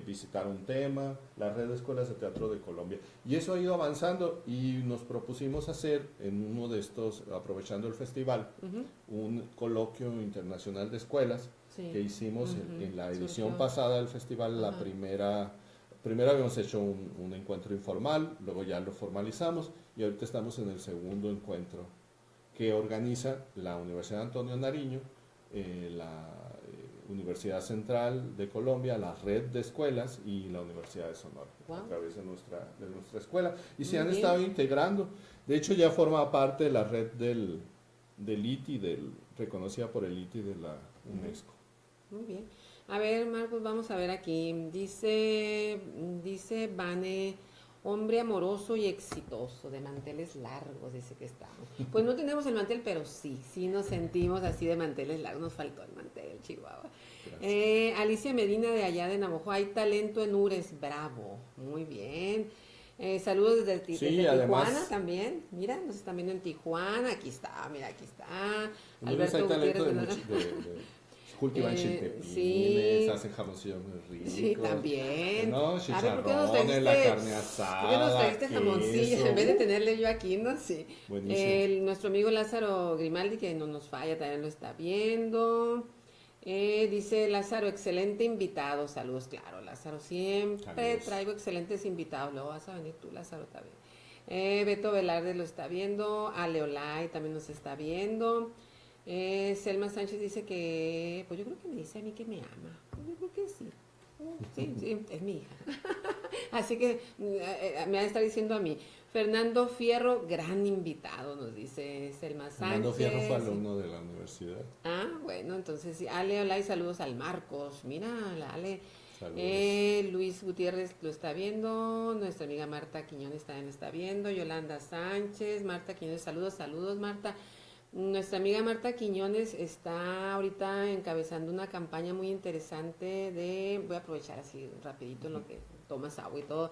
visitar un tema, la red de escuelas de teatro de Colombia. Y eso ha ido avanzando y nos propusimos hacer en uno de estos, aprovechando el festival, Ujú. un coloquio internacional de escuelas Sí. que hicimos Ujú. en la edición Surgió. pasada del festival, la Ajá. primera primero habíamos hecho un encuentro informal, luego ya lo formalizamos y ahorita estamos en el segundo encuentro que organiza la Universidad Antonio Nariño, la Universidad Central de Colombia, la Red de Escuelas y la Universidad de Sonora, a través de nuestra escuela. Y se han estado integrando. De hecho, ya forma parte de la red del ITI, reconocida por el ITI de la UNESCO. Muy bien. A ver, Marcos, vamos a ver aquí. Dice Vane, hombre amoroso y exitoso, de manteles largos, dice que estamos. Pues no tenemos el mantel, pero sí nos sentimos así de manteles largos. Nos faltó el mantel, Chihuahua. Alicia Medina, de allá de Navojoa, hay talento en Ures, bravo. Muy bien. Saludos desde Tijuana también. Mira, nos están viendo en Tijuana. Aquí está, mira, aquí está. Alberto hay talento cultivan chiltepines, hacen jamoncillos muy ricos. Sí, también. No, chicharrones, la carne asada. ¿Por qué nos trajiste jamoncillos en vez de tenerle yo aquí, no? Sí. Nuestro amigo Lázaro Grimaldi, que no nos falla, también lo está viendo. Dice Lázaro, excelente invitado. Saludos, claro, Lázaro, siempre traigo excelentes invitados. Luego vas a venir tú, Lázaro, también. Beto Velarde lo está viendo. Aleolay también nos está viendo. Selma Sánchez dice que, pues yo creo que me dice a mí que me ama. Yo creo que sí. Sí, es mi hija. Así que me va a estar diciendo a mí. Fernando Fierro, gran invitado, nos dice Selma Sánchez. Fernando Fierro fue alumno de la universidad. Bueno, entonces sí. Ale, hola y saludos al Marcos. Mira, la Ale. Luis Gutiérrez lo está viendo. Nuestra amiga Marta Quiñones también lo está viendo. Yolanda Sánchez, Marta Quiñones, saludos Marta. Nuestra amiga Marta Quiñones está ahorita encabezando una campaña muy interesante voy a aprovechar así rapidito en lo que tomas agua y todo.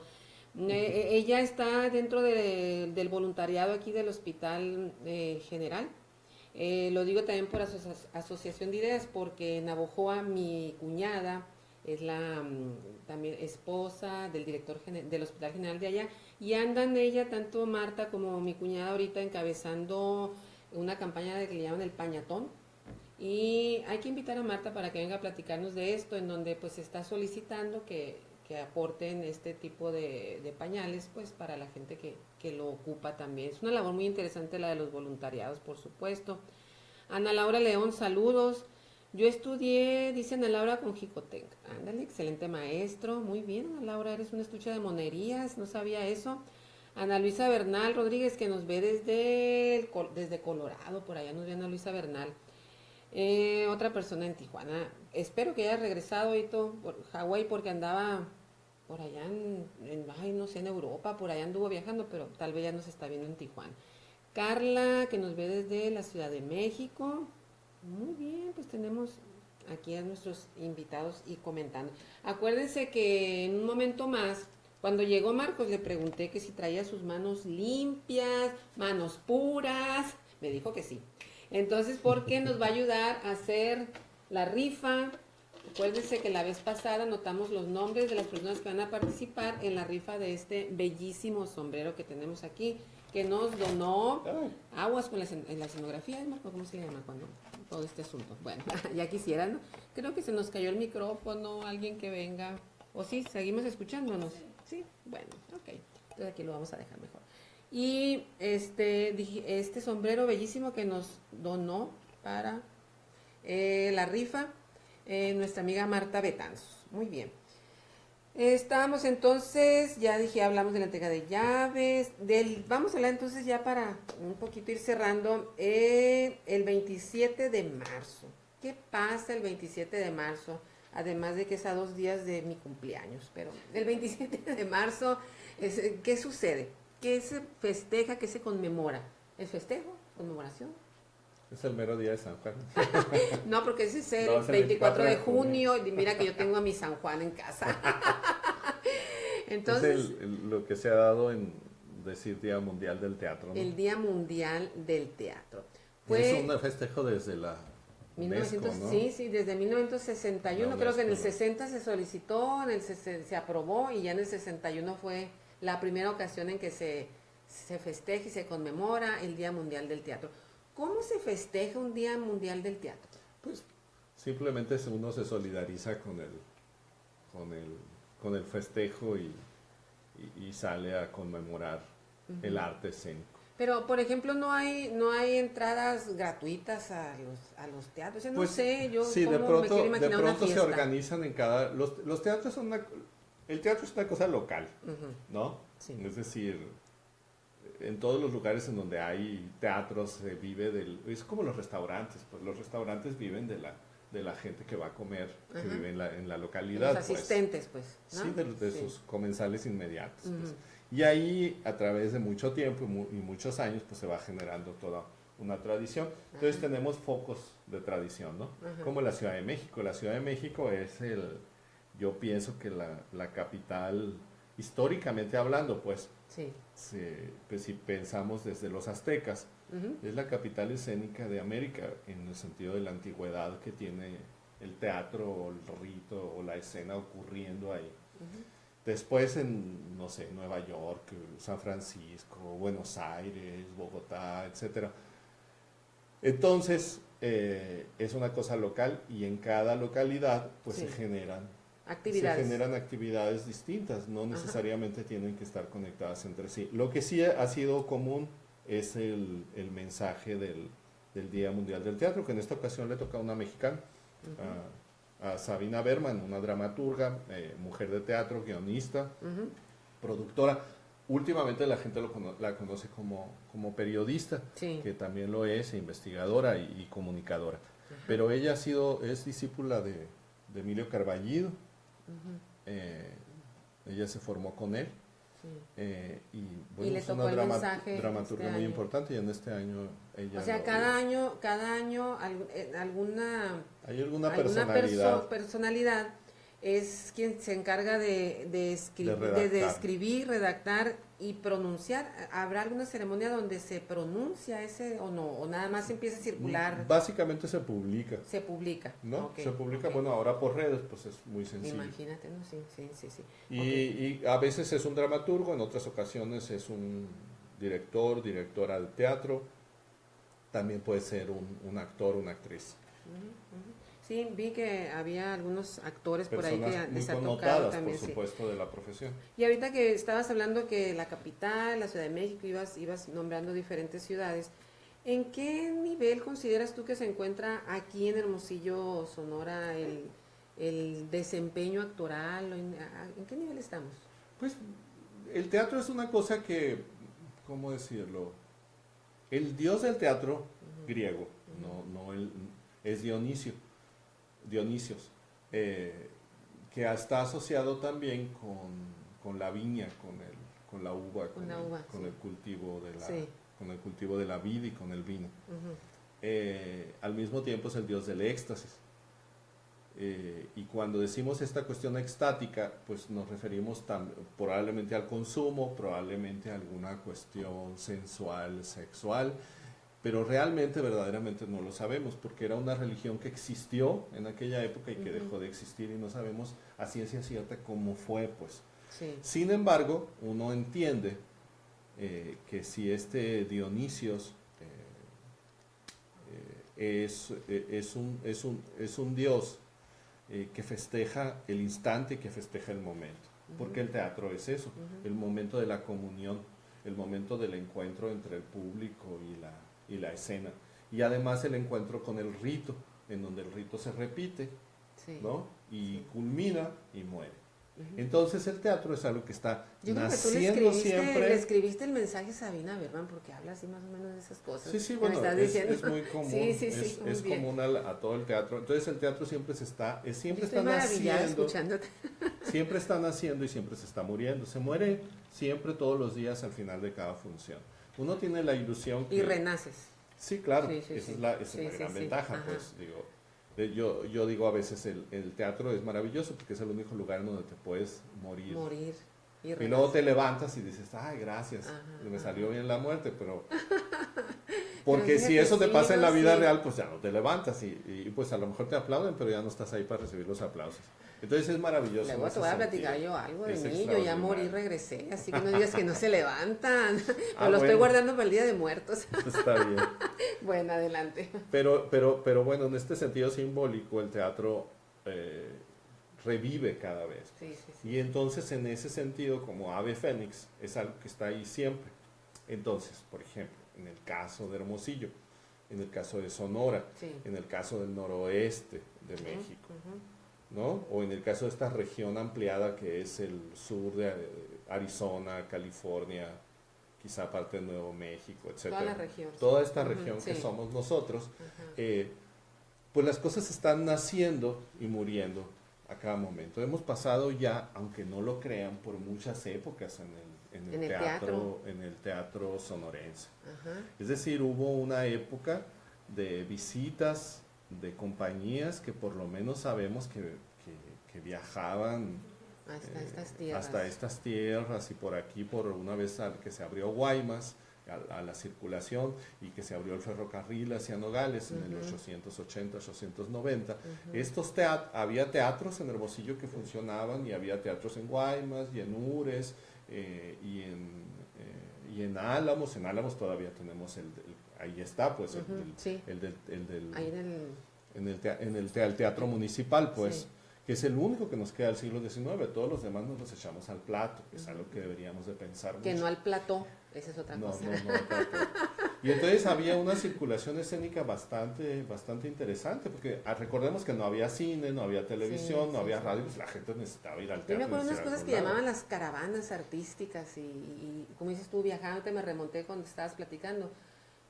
Ella está dentro del voluntariado aquí del Hospital General. Lo digo también por asociación de ideas, porque en Navojoa mi cuñada es la también esposa del director del Hospital General de allá, y andan ella, tanto Marta como mi cuñada, ahorita encabezando una campaña que le llaman el Pañatón, y hay que invitar a Marta para que venga a platicarnos de esto, en donde pues se está solicitando que aporten este tipo de pañales pues para la gente que lo ocupa también. Es una labor muy interesante la de los voluntariados, por supuesto. Ana Laura León, saludos. Yo estudié, dice Ana Laura, con Jicotenca. Ándale, excelente maestro. Muy bien, Ana Laura, eres una estuche de monerías, no sabía eso. Ana Luisa Bernal Rodríguez, que nos ve desde Colorado, por allá nos ve Ana Luisa Bernal. Otra persona en Tijuana. Espero que haya regresado por Hawái, porque andaba por allá no sé, en Europa, por allá anduvo viajando, pero tal vez ya nos está viendo en Tijuana. Carla, que nos ve desde la Ciudad de México. Muy bien, pues tenemos aquí a nuestros invitados y comentando. Acuérdense que en un momento más, cuando llegó Marcos, le pregunté que si traía sus manos limpias, manos puras. Me dijo que sí. Entonces, porque nos va a ayudar a hacer la rifa. Acuérdense que la vez pasada anotamos los nombres de las personas que van a participar en la rifa de este bellísimo sombrero que tenemos aquí, que nos donó Aguas con la escenografía, Marco, ¿cómo se llama cuando todo este asunto? Bueno, ya quisieran, ¿no? Creo que se nos cayó el micrófono, alguien que venga. ¿O sí? ¿Seguimos escuchándonos? Sí, bueno, ok. Entonces aquí lo vamos a dejar mejor. Y este sombrero bellísimo que nos donó para la rifa, nuestra amiga Marta Betanzos. Muy bien. Estábamos entonces, ya dije, hablamos de la entrega de llaves. Vamos a hablar entonces ya para un poquito ir cerrando. El 27 de marzo. ¿Qué pasa el 27 de marzo? Además de que es a 2 días de mi cumpleaños. Pero el 27 de marzo, ¿qué sucede? ¿Qué se festeja? ¿Qué se conmemora? ¿El festejo? ¿Conmemoración? Es el mero día de San Juan. No, porque ese es el 24 de junio. Y mira que yo tengo a mi San Juan en casa. Entonces, es lo que se ha dado en decir Día Mundial del Teatro, ¿no? El Día Mundial del Teatro. Es un festejo desde la UNESCO, ¿no? Sí, desde 1961. Creo que en el 60 se solicitó, se aprobó, y ya en el 61 fue la primera ocasión en que se festeja y se conmemora el Día Mundial del Teatro. ¿Cómo se festeja un Día Mundial del Teatro? Pues simplemente uno se solidariza con con el festejo y sale a conmemorar el arte escénico. Pero, por ejemplo, no hay entradas gratuitas a los teatros. Yo no Pues, sé, yo sí, cómo me quiero imaginar una se fiesta. organizan en cada... Los teatros son el teatro es una cosa local, ¿no? Sí. Es decir, en todos los lugares en donde hay teatros se vive es como los restaurantes, pues los restaurantes viven de la gente que va a comer, que vive en la localidad. Los asistentes, pues, ¿no? Sí, de sus comensales inmediatos. Pues. Y ahí, a través de mucho tiempo y muchos años, pues se va generando toda una tradición. Entonces tenemos focos de tradición, ¿no? Como la Ciudad de México. La Ciudad de México es yo pienso que la capital, históricamente hablando, pues, pues si pensamos desde los aztecas, es la capital escénica de América, en el sentido de la antigüedad que tiene el teatro, o el rito, o la escena ocurriendo ahí. Después en, no sé, Nueva York, San Francisco, Buenos Aires, Bogotá, etc. Entonces, es una cosa local y en cada localidad pues se generan actividades distintas, no necesariamente tienen que estar conectadas entre sí. Lo que sí ha sido común es el mensaje del Día Mundial del Teatro, que en esta ocasión le toca a una mexicana, a Sabina Berman, una dramaturga, mujer de teatro, guionista, productora. Últimamente la gente la conoce como periodista, que también lo es, investigadora y comunicadora. Pero ella es discípula de Emilio Carballido. Ella se formó con él. Y bueno, le es tocó una dramaturga muy año. importante, y en este año ella... O sea, cada año hay alguna personalidad. personalidad es quien se encarga de escribir, redactar y pronunciar. ¿Habrá alguna ceremonia donde se pronuncia ese o no? ¿O nada más empieza a circular? Básicamente se publica. Se publica. ¿No? Se publica, bueno, ahora por redes, pues es muy sencillo. Imagínate, ¿no? Sí. Y a veces es un dramaturgo, en otras ocasiones es un directora de teatro, también puede ser un actor, una actriz. Sí, vi que había algunos actores personas por ahí que les ha tocado también. Por supuesto, de la profesión. Y ahorita que estabas hablando que la capital, la Ciudad de México, ibas nombrando diferentes ciudades, ¿en qué nivel consideras tú que se encuentra aquí en Hermosillo, Sonora, el desempeño actoral? ¿En qué nivel estamos? Pues el teatro es una cosa que, ¿cómo decirlo? El dios del teatro griego, es Dionisios, que está asociado también con la viña, con la uva, con el cultivo con el cultivo de la vid y con el vino. Al mismo tiempo es el dios del éxtasis. Y cuando decimos esta cuestión extática, pues nos referimos probablemente al consumo, probablemente a alguna cuestión sensual, sexual, pero realmente, verdaderamente no lo sabemos, porque era una religión que existió en aquella época y que dejó de existir, y no sabemos a ciencia cierta cómo fue, pues. Sin embargo, uno entiende que si este Dionisios es un dios que festeja el instante, que festeja el momento, porque el teatro es eso, el momento de la comunión, el momento del encuentro entre el público y la escena, y además el encuentro con el rito, en donde el rito se repite, ¿no? Y culmina y muere. Entonces el teatro es algo que está naciendo siempre. Le escribiste el mensaje a Sabina Berman, porque habla así más o menos de esas cosas. Sí, bueno, es muy común, es común a todo el teatro. Entonces el teatro siempre está naciendo, siempre está naciendo y siempre se está muriendo. Se muere siempre, todos los días, al final de cada función. Uno tiene la ilusión que... Y renaces. Sí, claro, esa es la gran ventaja, pues, digo. Yo digo a veces el teatro es maravilloso porque es el único lugar en donde te puedes morir. Y luego te levantas y dices, ay, gracias, me salió bien la muerte, pero... Porque pero si eso te pasa en la vida real, pues ya no te levantas y pues a lo mejor te aplauden, pero ya no estás ahí para recibir los aplausos. Entonces es maravilloso. Luego te voy a platicar yo algo de mí, yo ya morí y regresé, así que no digas que no se levantan. Lo estoy guardando para el Día de Muertos. Está bien. Bueno, adelante. Pero bueno, en este sentido simbólico, el teatro revive cada vez. Sí, sí, sí. Y entonces en ese sentido, como ave fénix, es algo que está ahí siempre. Entonces, por ejemplo, en el caso de Hermosillo, en el caso de Sonora, Sí. en el caso del noroeste de México, ¿no? O en el caso de esta región ampliada que es el sur de Arizona, California, quizá parte de Nuevo México, etc. Toda la región. Toda esta región que Sí. somos nosotros, Ajá. pues las cosas están naciendo y muriendo a cada momento. Hemos pasado ya, aunque no lo crean, por muchas épocas en el teatro, en el teatro sonorense. Ajá. Es decir, hubo una época de visitas de compañías que por lo menos sabemos que viajaban Hasta estas tierras. hasta estas tierras y por aquí, por una vez que se abrió Guaymas a la circulación y que se abrió el ferrocarril hacia Nogales en el 880, 890. Había teatros en Hermosillo que funcionaban y había teatros en Guaymas y en Ures y en Álamos. En Álamos todavía tenemos ahí está, pues, Sí. Ahí en el teatro municipal, pues. Sí. Que es el único que nos queda del siglo XIX, todos los demás nos los echamos al plato, que es algo que deberíamos de pensar que mucho. no al plató, esa es otra cosa. No, al plató. Y entonces había una circulación escénica bastante interesante, porque recordemos que no había cine, no había televisión, no había radio, pues la gente necesitaba ir al teatro. Yo me acuerdo de unas cosas que lado. llamaban las caravanas artísticas y como dices tú, viajando, te me remonté cuando estabas platicando,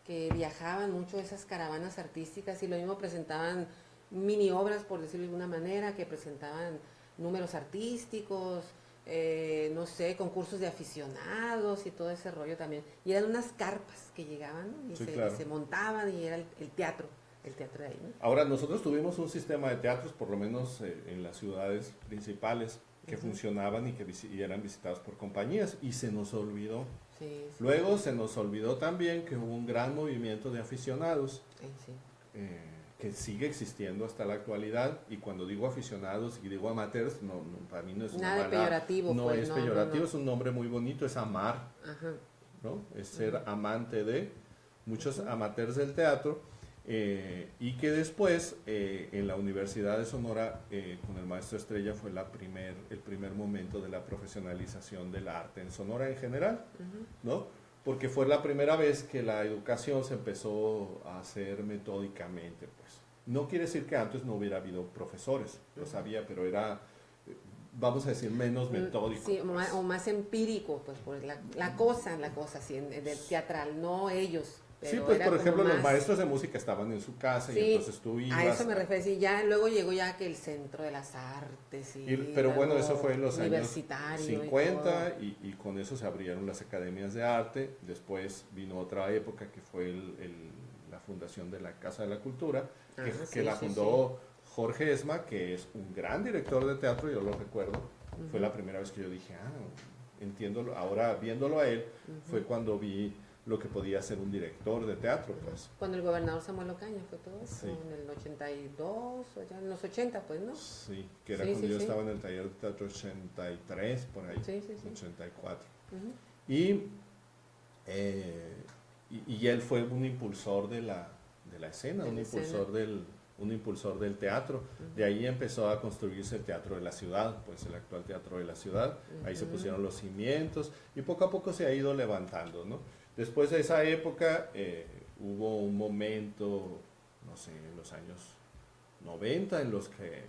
que viajaban mucho esas caravanas artísticas y lo mismo presentaban mini obras, por decirlo de alguna manera, que presentaban números artísticos, no sé, concursos de aficionados y todo ese rollo también. Y eran unas carpas que llegaban, ¿no? Sí, y claro. se montaban y era el teatro de ahí, ¿no? Ahora, nosotros tuvimos un sistema de teatros, por lo menos en las ciudades principales, que funcionaban y eran visitados por compañías, y se nos olvidó. Sí. Luego se nos olvidó también que hubo un gran movimiento de aficionados, Sí. que sigue existiendo hasta la actualidad, y cuando digo aficionados y digo amateurs, para mí no es Nada de peyorativo. no pues, es peyorativo, es un nombre muy bonito, es amar, Ajá. ¿no? Es ser amante de muchos amateurs del teatro, y que después en la Universidad de Sonora con el maestro Estrella fue el primer momento de la profesionalización del arte en Sonora en general, ¿no? Porque fue la primera vez que la educación se empezó a hacer metódicamente, pues. No quiere decir que antes no hubiera habido profesores, lo sabía, pero era, vamos a decir, menos metódico. Sí, pues. o más empírico, pues, por la cosa, sí, del teatral, no ellos. Sí, pero pues era por como ejemplo más... los maestros de música estaban en su casa Sí, y entonces tú ibas... a eso me refiero, sí, ya luego llegó ya que el centro de las artes pero bueno, luego eso fue en los años universitario 50 y con eso se abrieron las academias de arte. Después vino otra época que fue la fundación de la Casa de la Cultura, que la fundó Jorge Esma, que es un gran director de teatro, yo lo recuerdo. Fue la primera vez que yo dije, entiendo, ahora viéndolo a él, fue cuando vi lo que podía ser un director de teatro, pues. Cuando el gobernador Samuel Ocaña fue todo eso, Sí. en el 82, o ya en los 80, pues, ¿no? Sí, que era Sí, cuando sí, yo sí. estaba en el taller de teatro 83, por ahí, Sí. 84. Ujú. Y él fue un impulsor de la escena, De un la impulsor del teatro. De ahí empezó a construirse el Teatro de la Ciudad, pues el actual Teatro de la Ciudad. Ahí se pusieron los cimientos y poco a poco se ha ido levantando, ¿no? Después de esa época hubo un momento, no sé, en los años 90 en los que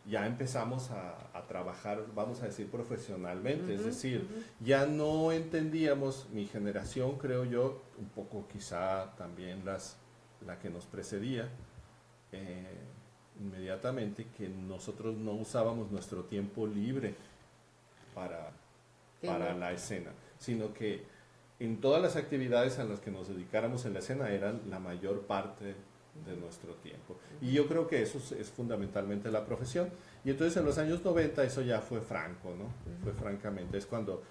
ya empezamos a trabajar, vamos a decir, profesionalmente, es decir, ya no entendíamos, mi generación creo yo, un poco quizá también la que nos precedía, inmediatamente, que nosotros no usábamos nuestro tiempo libre para la escena, sino que en todas las actividades a las que nos dedicáramos en la escena eran la mayor parte de nuestro tiempo. Y yo creo que eso es fundamentalmente la profesión. Y entonces en los años 90 eso ya fue franco, ¿no? Fue francamente, es cuando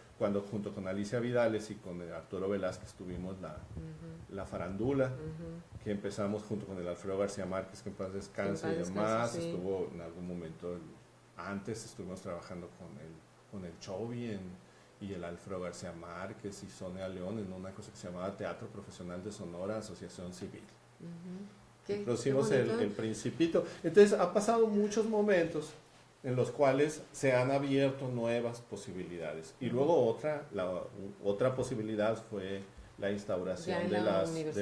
junto con Alicia Vidales y con Arturo Velázquez tuvimos la farandula, que empezamos junto con el Alfredo García Márquez, que en paz descanse y demás. Sí. Estuvo en algún momento, antes estuvimos trabajando con el Chovy y el Alfredo García Márquez y Sonia León en una cosa que se llamaba Teatro Profesional de Sonora, Asociación Civil. Producimos el Principito. Entonces ha pasado muchos momentos en los cuales se han abierto nuevas posibilidades. Y luego otra posibilidad fue la instauración de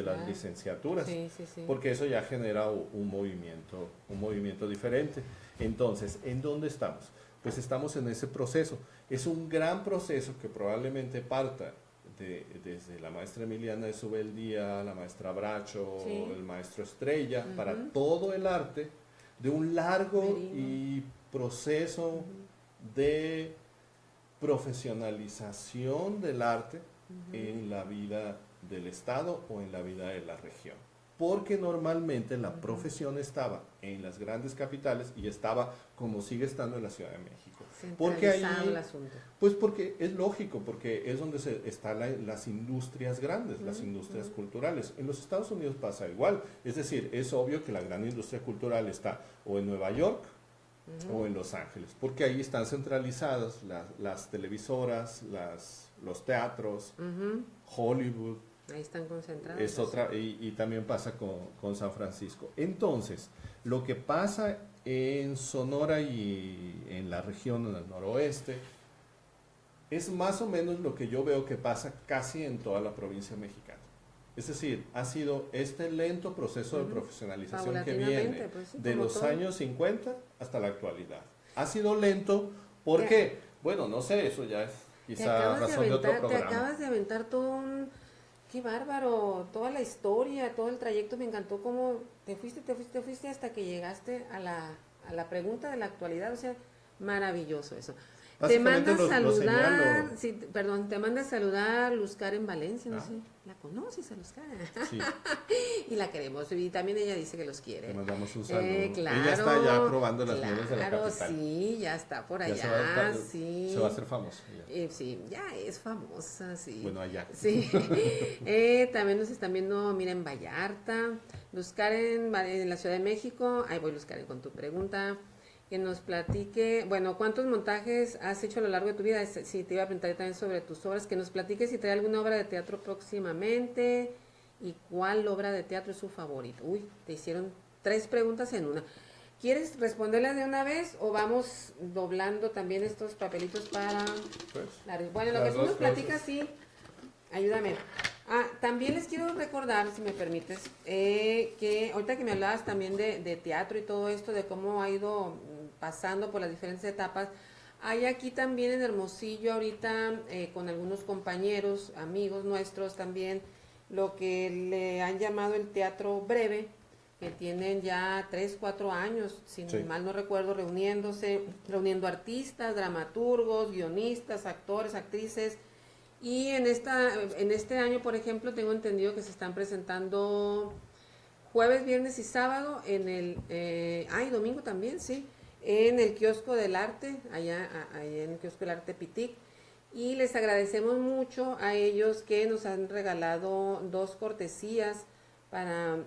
las licenciaturas, sí, sí, sí. porque eso ya genera un movimiento diferente. Entonces, ¿en dónde estamos? Pues estamos en ese proceso. Es un gran proceso que probablemente parta desde la maestra Emiliana de Subeldía, la maestra Bracho, sí, el maestro Estrella, para todo el arte, de un largo y proceso de profesionalización del arte en la vida del Estado o en la vida de la región. Porque normalmente la profesión estaba en las grandes capitales y estaba como sigue estando en la Ciudad de México. Porque ahí, el asunto. pues porque es lógico, porque es donde están las industrias grandes, las industrias culturales. En los Estados Unidos pasa igual, es decir, es obvio que la gran industria cultural está o en Nueva York o en Los Ángeles, porque ahí están centralizadas las televisoras, los teatros, Hollywood. Ahí están concentrados. Es otra, y también pasa con San Francisco. Entonces, lo que pasa en Sonora y en la región en el noroeste es más o menos lo que yo veo que pasa casi en toda la provincia mexicana. Es decir, ha sido este lento proceso de profesionalización que viene pues, sí, de los todo. años 50 hasta la actualidad. Ha sido lento porque, bueno, no sé, eso ya es quizá razón de otro programa. Te acabas de aventar todo un... Qué bárbaro, toda la historia, todo el trayecto, me encantó cómo te fuiste hasta que llegaste a la pregunta de la actualidad, o sea, maravilloso eso. Te manda saludar, te manda saludar Luz Karen Valencia, no sé, ¿la conoces a Luz Karen? Sí. Y la queremos, y también ella dice que los quiere. Le mandamos un saludo. Claro, ella está ya probando las mieles de la capital. Claro, sí, ya está por allá, sí. Se va a hacer famosa. Sí, ya es famosa, sí. Bueno, allá. Sí. También nos están viendo, mira, en Vallarta, Luz Karen, en la Ciudad de México. Ahí voy, Luz Karen, con tu pregunta. Que nos platique, bueno, ¿cuántos montajes has hecho a lo largo de tu vida? Sí, te iba a preguntar también sobre tus obras, que nos platique si trae alguna obra de teatro próximamente y cuál obra de teatro es su favorita. Uy, te hicieron 3 preguntas en una. ¿Quieres responderlas de una vez o vamos doblando también estos papelitos para... Pues, bueno, lo que tú nos platicas, sí, ayúdame. También les quiero recordar, si me permites, que ahorita que me hablabas también de teatro y todo esto, de cómo ha ido pasando por las diferentes etapas, hay aquí también en Hermosillo ahorita con algunos compañeros, amigos nuestros también, lo que le han llamado el teatro breve, que tienen ya 3, 4 años, si mal no recuerdo, reuniendo artistas, dramaturgos, guionistas, actores, actrices. Y en este año, por ejemplo, tengo entendido que se están presentando jueves, viernes y sábado y domingo también, sí, en el Kiosco del Arte, allá en el Kiosco del Arte Pitic. Y les agradecemos mucho a ellos que nos han regalado 2 cortesías para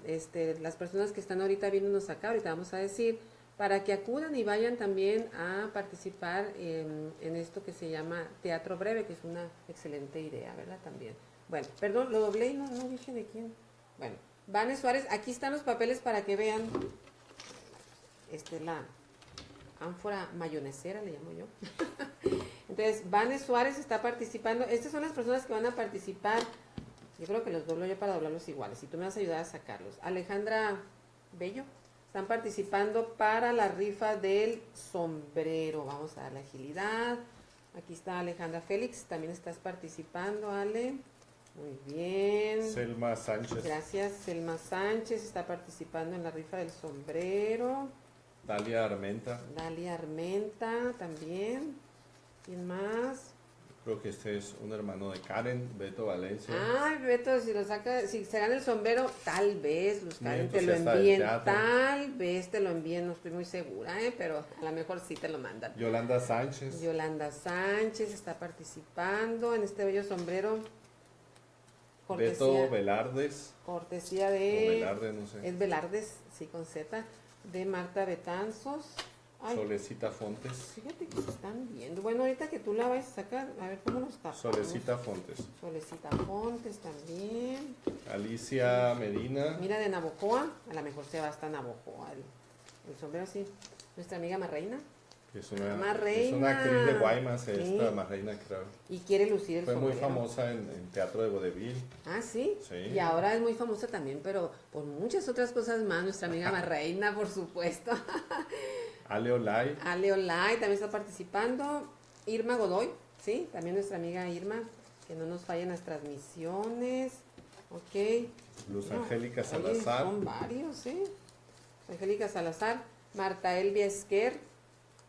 las personas que están ahorita viéndonos acá, ahorita vamos a decir, para que acudan y vayan también a participar en esto que se llama Teatro Breve, que es una excelente idea, ¿verdad? También. Bueno, perdón, lo doblé y no dije de quién. Bueno, Vane Suárez, aquí están los papeles para que vean la ánfora mayonesera, le llamo yo. Entonces, Vane Suárez está participando. Estas son las personas que van a participar. Yo creo que los doblo yo para doblarlos iguales. Y tú me vas a ayudar a sacarlos. Alejandra Bello. Están participando para la rifa del sombrero. Vamos a darle agilidad. Aquí está Alejandra Félix. También estás participando, Ale. Muy bien. Selma Sánchez. Gracias. Selma Sánchez está participando en la rifa del sombrero. Dalia Armenta. Dalia Armenta también. ¿Quién más? Creo que este es un hermano de Karen, Beto Valencia. Beto, si se gana el sombrero, tal vez los Karen te lo envíen, tal vez te lo envíen, no estoy muy segura, pero a lo mejor sí te lo mandan. Yolanda Sánchez. Yolanda Sánchez está participando en este bello sombrero. Beto Velardes. Cortesía de... O Velarde, no sé. Es Velardes, sí, con Z, de Marta Betanzos. Solecita Fontes. Fíjate que se están viendo. Bueno, ahorita que tú la vas a sacar, a ver cómo nos tapamos. Solecita Fontes. Solecita Fontes también. Alicia Medina. Mira, de Navojoa, a lo mejor se va hasta Navojoa. El sombrero sí. Nuestra amiga Marreina. Es una, Marreina. es una actriz de Guaymas, Sí. esta Marreina, creo. Y quiere lucir el Fue muy sombrero. famosa en teatro de vodevil. Ah, ¿sí? Sí. Y ahora es muy famosa también, pero por muchas otras cosas más. Nuestra amiga Marreina, por supuesto. Ale Olay, Ale Olay también está participando. Irma Godoy, ¿sí? También nuestra amiga Irma, que no nos fallen las transmisiones. Ok. Luz No, Angélica oye, Salazar, son varios, ¿sí? Angélica Salazar, Marta Elvia Esquer,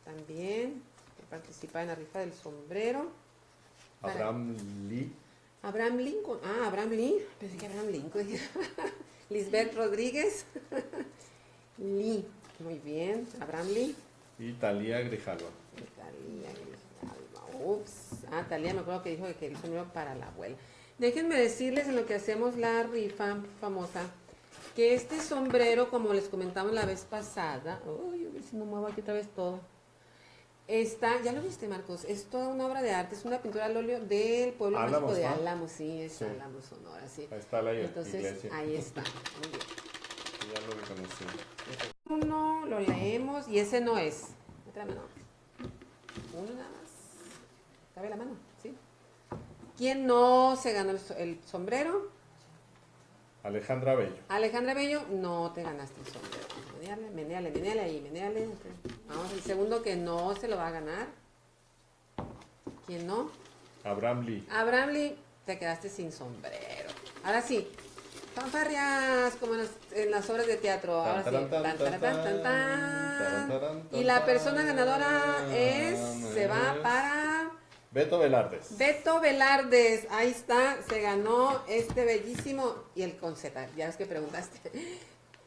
también, que participa en la rifa del sombrero. Abraham Lee, Abraham Lincoln, Abraham Lee, pensé que Abraham Lincoln. Lisbeth Rodríguez, Lee, muy bien, Abraham Lee. y Talía Grijalva. Talía Grijalva, ups, Talía me acuerdo que dijo que el sombrero para la abuela. Déjenme decirles en lo que hacemos la rifa famosa, que este sombrero, como les comentamos la vez pasada, uy, a ver si no muevo aquí otra vez todo. Ya lo viste, Marcos, es toda una obra de arte, es una pintura al óleo del pueblo Álamos, mágico de ¿no? Álamos, sí, es Sí. Álamos, Sonora, sí. Ahí está la Entonces, iglesia. ahí está, muy bien. Ya lo reconocí. Uno, lo leemos y ese no es. Otra mano. Uno nada más. Cabe la mano, ¿sí? ¿Quién no se ganó el sombrero? Alejandra Bello. Alejandra Bello, no te ganaste el sombrero. Meneale ahí, meneale. Vamos, el segundo que no se lo va a ganar. ¿Quién no? Abraham Lee. Abraham Lee, te quedaste sin sombrero. Ahora sí, fanfarrias como en las obras de teatro. Ahora sí. Y la persona ganadora se va para Beto Velardes. Beto Velardes. Ahí está, se ganó este bellísimo y el con Z, ya es que preguntaste.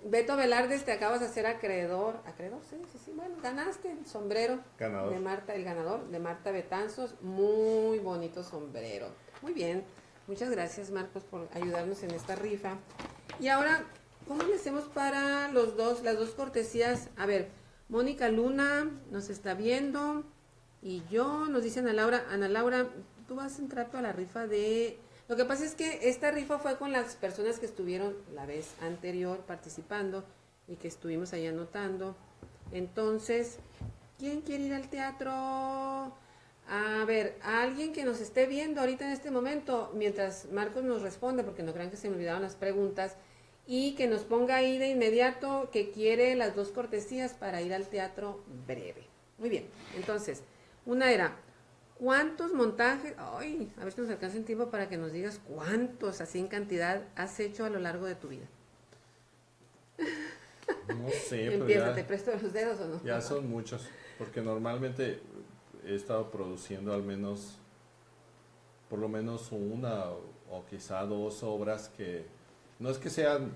Beto Velardes, te acabas de hacer acreedor. ¿Acreedor? Sí. Bueno, ganaste el sombrero. Ganador. De Marta, el ganador de Marta Betanzos. Muy bonito sombrero. Muy bien. Muchas gracias, Marcos, por ayudarnos en esta rifa. Y ahora, ¿cómo le hacemos para las dos cortesías? A ver, Mónica Luna nos está viendo. Y nos dice Ana Laura, tú vas a entrar para la rifa de... Lo que pasa es que esta rifa fue con las personas que estuvieron la vez anterior participando y que estuvimos ahí anotando. Entonces, ¿quién quiere ir al teatro? A ver, a alguien que nos esté viendo ahorita en este momento, mientras Marcos nos responde, porque no crean que se me olvidaron las preguntas, y que nos ponga ahí de inmediato que quiere las dos cortesías para ir al teatro breve. Muy bien, entonces, una era... ¿Cuántos montajes? Ay, a ver si nos alcanza el tiempo para que nos digas cuántos, así en cantidad, has hecho a lo largo de tu vida. No sé, pero Empieza, ¿te presto los dedos o no? ya son muchos, porque normalmente he estado produciendo por lo menos una o quizá dos obras que no es que sean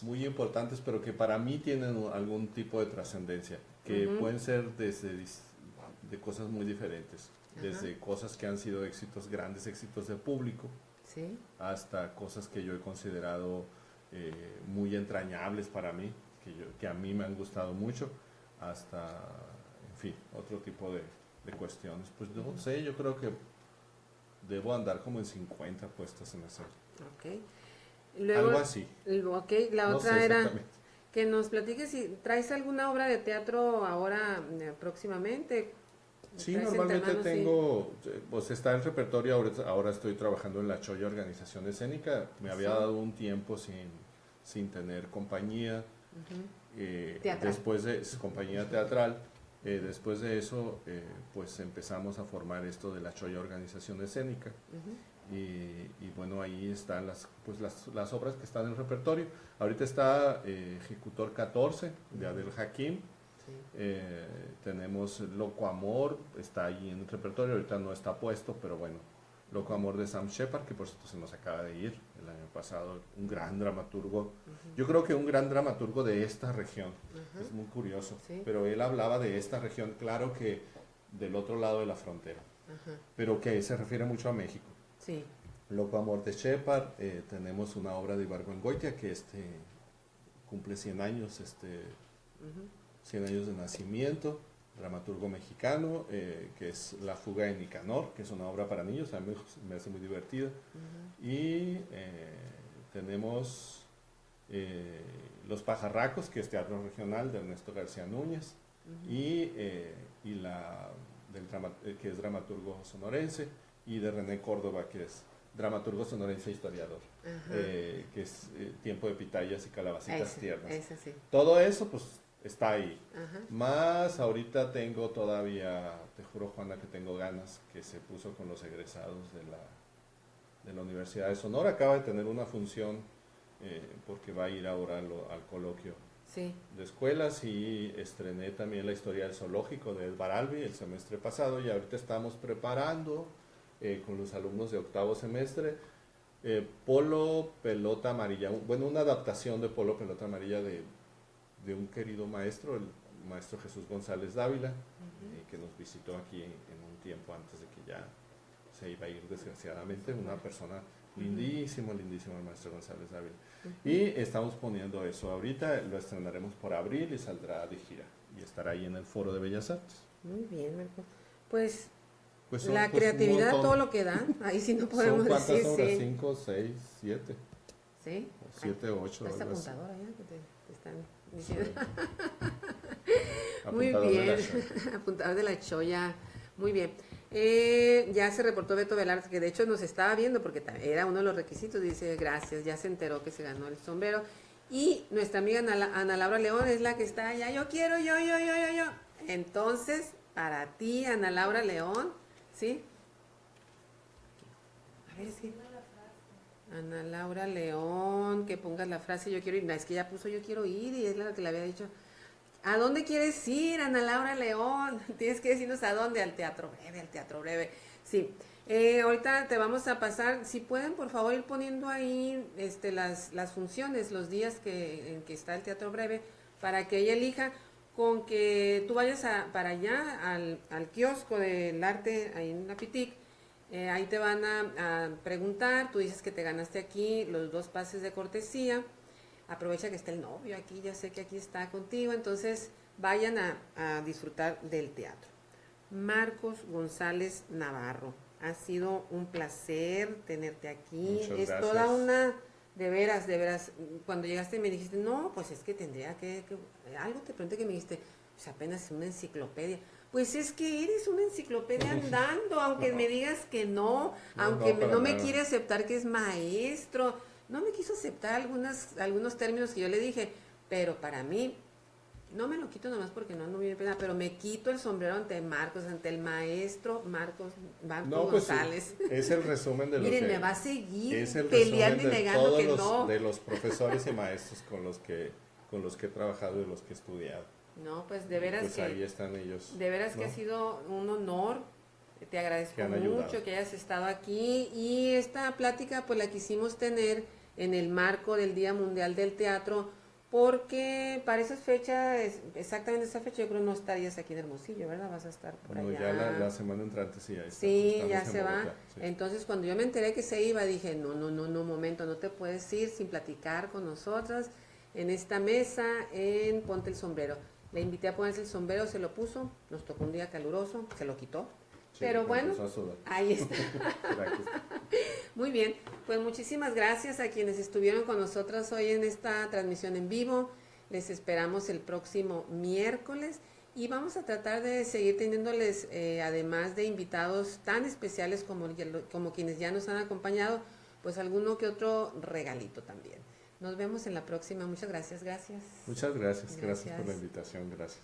muy importantes, pero que para mí tienen algún tipo de trascendencia, que pueden ser de cosas muy diferentes. Desde cosas que han sido éxitos, grandes éxitos de público, ¿sí? Hasta cosas que yo he considerado muy entrañables para mí, que a mí me han gustado mucho, hasta, en fin, otro tipo de cuestiones. Pues no sé, yo creo que debo andar como en 50 puestas en ese. Ok. Luego, algo así. Ok, la No otra sé era exactamente. que nos platiques si traes alguna obra de teatro ahora próximamente. Sí, ¿Traes entre normalmente manos? tengo, pues está el repertorio, ahora estoy trabajando en la Choya Organización Escénica, me había dado un tiempo sin tener compañía, después de compañía teatral, después de eso pues empezamos a formar esto de la Choya Organización Escénica. Y bueno, ahí están las obras que están en el repertorio. Ahorita está Ejecutor 14 de Adel Hakim. Sí. Tenemos Loco Amor, está ahí en el repertorio, ahorita no está puesto, pero bueno, Loco Amor de Sam Shepard, que por cierto se nos acaba de ir el año pasado, un gran dramaturgo, yo creo que un gran dramaturgo de esta región, es muy curioso, ¿sí? Pero él hablaba de esta región, claro que del otro lado de la frontera, pero que se refiere mucho a México. Sí. Loco Amor de Shepard, tenemos una obra de Ibargüengoitia que cumple 100 años, 100 años de nacimiento, dramaturgo mexicano, que es La Fuga de Nicanor, que es una obra para niños, a mí me hace muy divertida. Y tenemos Los Pajarracos, que es teatro regional de Ernesto García Núñez, y y que es dramaturgo sonorense, y de René Córdoba, que es dramaturgo sonorense e historiador, que es Tiempo de pitayas y calabacitas tiernas. Sí. Todo eso pues está ahí. Ajá. Más ahorita tengo todavía, te juro Juana que tengo ganas, que se puso con los egresados de la Universidad de Sonora. Acaba de tener una función porque va a ir ahora al coloquio de escuelas, y estrené también la historia del zoológico de Edvar Albi el semestre pasado, y ahorita estamos preparando con los alumnos de octavo semestre Polo Pelota Amarilla, una adaptación de Polo Pelota Amarilla de un querido maestro, el maestro Jesús González Dávila, que nos visitó aquí en un tiempo antes de que ya se iba a ir desgraciadamente, una persona lindísimo el maestro González Dávila. Y estamos poniendo eso ahorita, lo estrenaremos por abril y saldrá de gira y estará ahí en el Foro de Bellas Artes. Muy bien, Marco. Pues la creatividad, todo lo que da, ahí sí no podemos decir. ¿Cuántas obras? 5, 6, 7. ¿Sí? 7, 8. Esta apuntadora ya que te están diciendo. Sí. Muy bien, apuntador de la Choya, muy bien. Ya se reportó Beto Velarde, que de hecho nos estaba viendo porque era uno de los requisitos, dice gracias, ya se enteró que se ganó el sombrero. Y nuestra amiga Ana Laura León es la que está allá, yo quiero, yo. Entonces, para ti, Ana Laura León, ¿sí? A ver, sí. Ana Laura León, que pongas la frase yo quiero ir. No, es que ya puso yo quiero ir y es la que le había dicho. ¿A dónde quieres ir, Ana Laura León? Tienes que decirnos a dónde, al Teatro Breve. Sí. Ahorita te vamos a pasar, si pueden por favor ir poniendo ahí las funciones, los días en que está el Teatro Breve, para que ella elija, con que tú vayas para allá al kiosco del arte ahí en la Pitic. Ahí te van a preguntar, tú dices que te ganaste aquí los 2 pases de cortesía, aprovecha que está el novio aquí, ya sé que aquí está contigo, entonces vayan a disfrutar del teatro. Marcos González Navarro, ha sido un placer tenerte aquí. Muchas gracias. Toda una, de veras, cuando llegaste me dijiste, no, pues es que tendría que algo te pregunté que me dijiste, pues apenas es una enciclopedia. Pues es que eres una enciclopedia andando, aunque me digas que no, aunque no me quiere aceptar que es maestro, no me quiso aceptar algunos términos que yo le dije, pero para mí, no me lo quito nomás porque no viene pena, pero me quito el sombrero ante Marcos, ante el maestro Marcos González. Sí, es el resumen de lo Miren, que... me va a seguir es el peleando y negando que no. De los profesores y maestros con los que he trabajado y los que he estudiado. No, pues de veras pues ahí están ellos. De veras, ¿no? Que ha sido un honor. Te agradezco mucho que hayas estado aquí, y esta plática pues la quisimos tener en el marco del Día Mundial del Teatro, porque para esa fecha, exactamente esa fecha, yo creo no estarías aquí en Hermosillo, ¿verdad? Vas a estar por allá. Ya la semana entrante sí, ahí está. Sí, ya se va. Sí. Entonces, cuando yo me enteré que se iba, dije, no, momento, no te puedes ir sin platicar con nosotras en esta mesa en Ponte el Sombrero. Le invité a ponerse el sombrero, se lo puso, nos tocó un día caluroso, se lo quitó. Sí, pero bueno, ahí está. Muy bien, pues muchísimas gracias a quienes estuvieron con nosotros hoy en esta transmisión en vivo. Les esperamos el próximo miércoles y vamos a tratar de seguir teniéndoles, además de invitados tan especiales como quienes ya nos han acompañado, pues alguno que otro regalito también. Nos vemos en la próxima. Muchas gracias. Muchas gracias por la invitación. Gracias.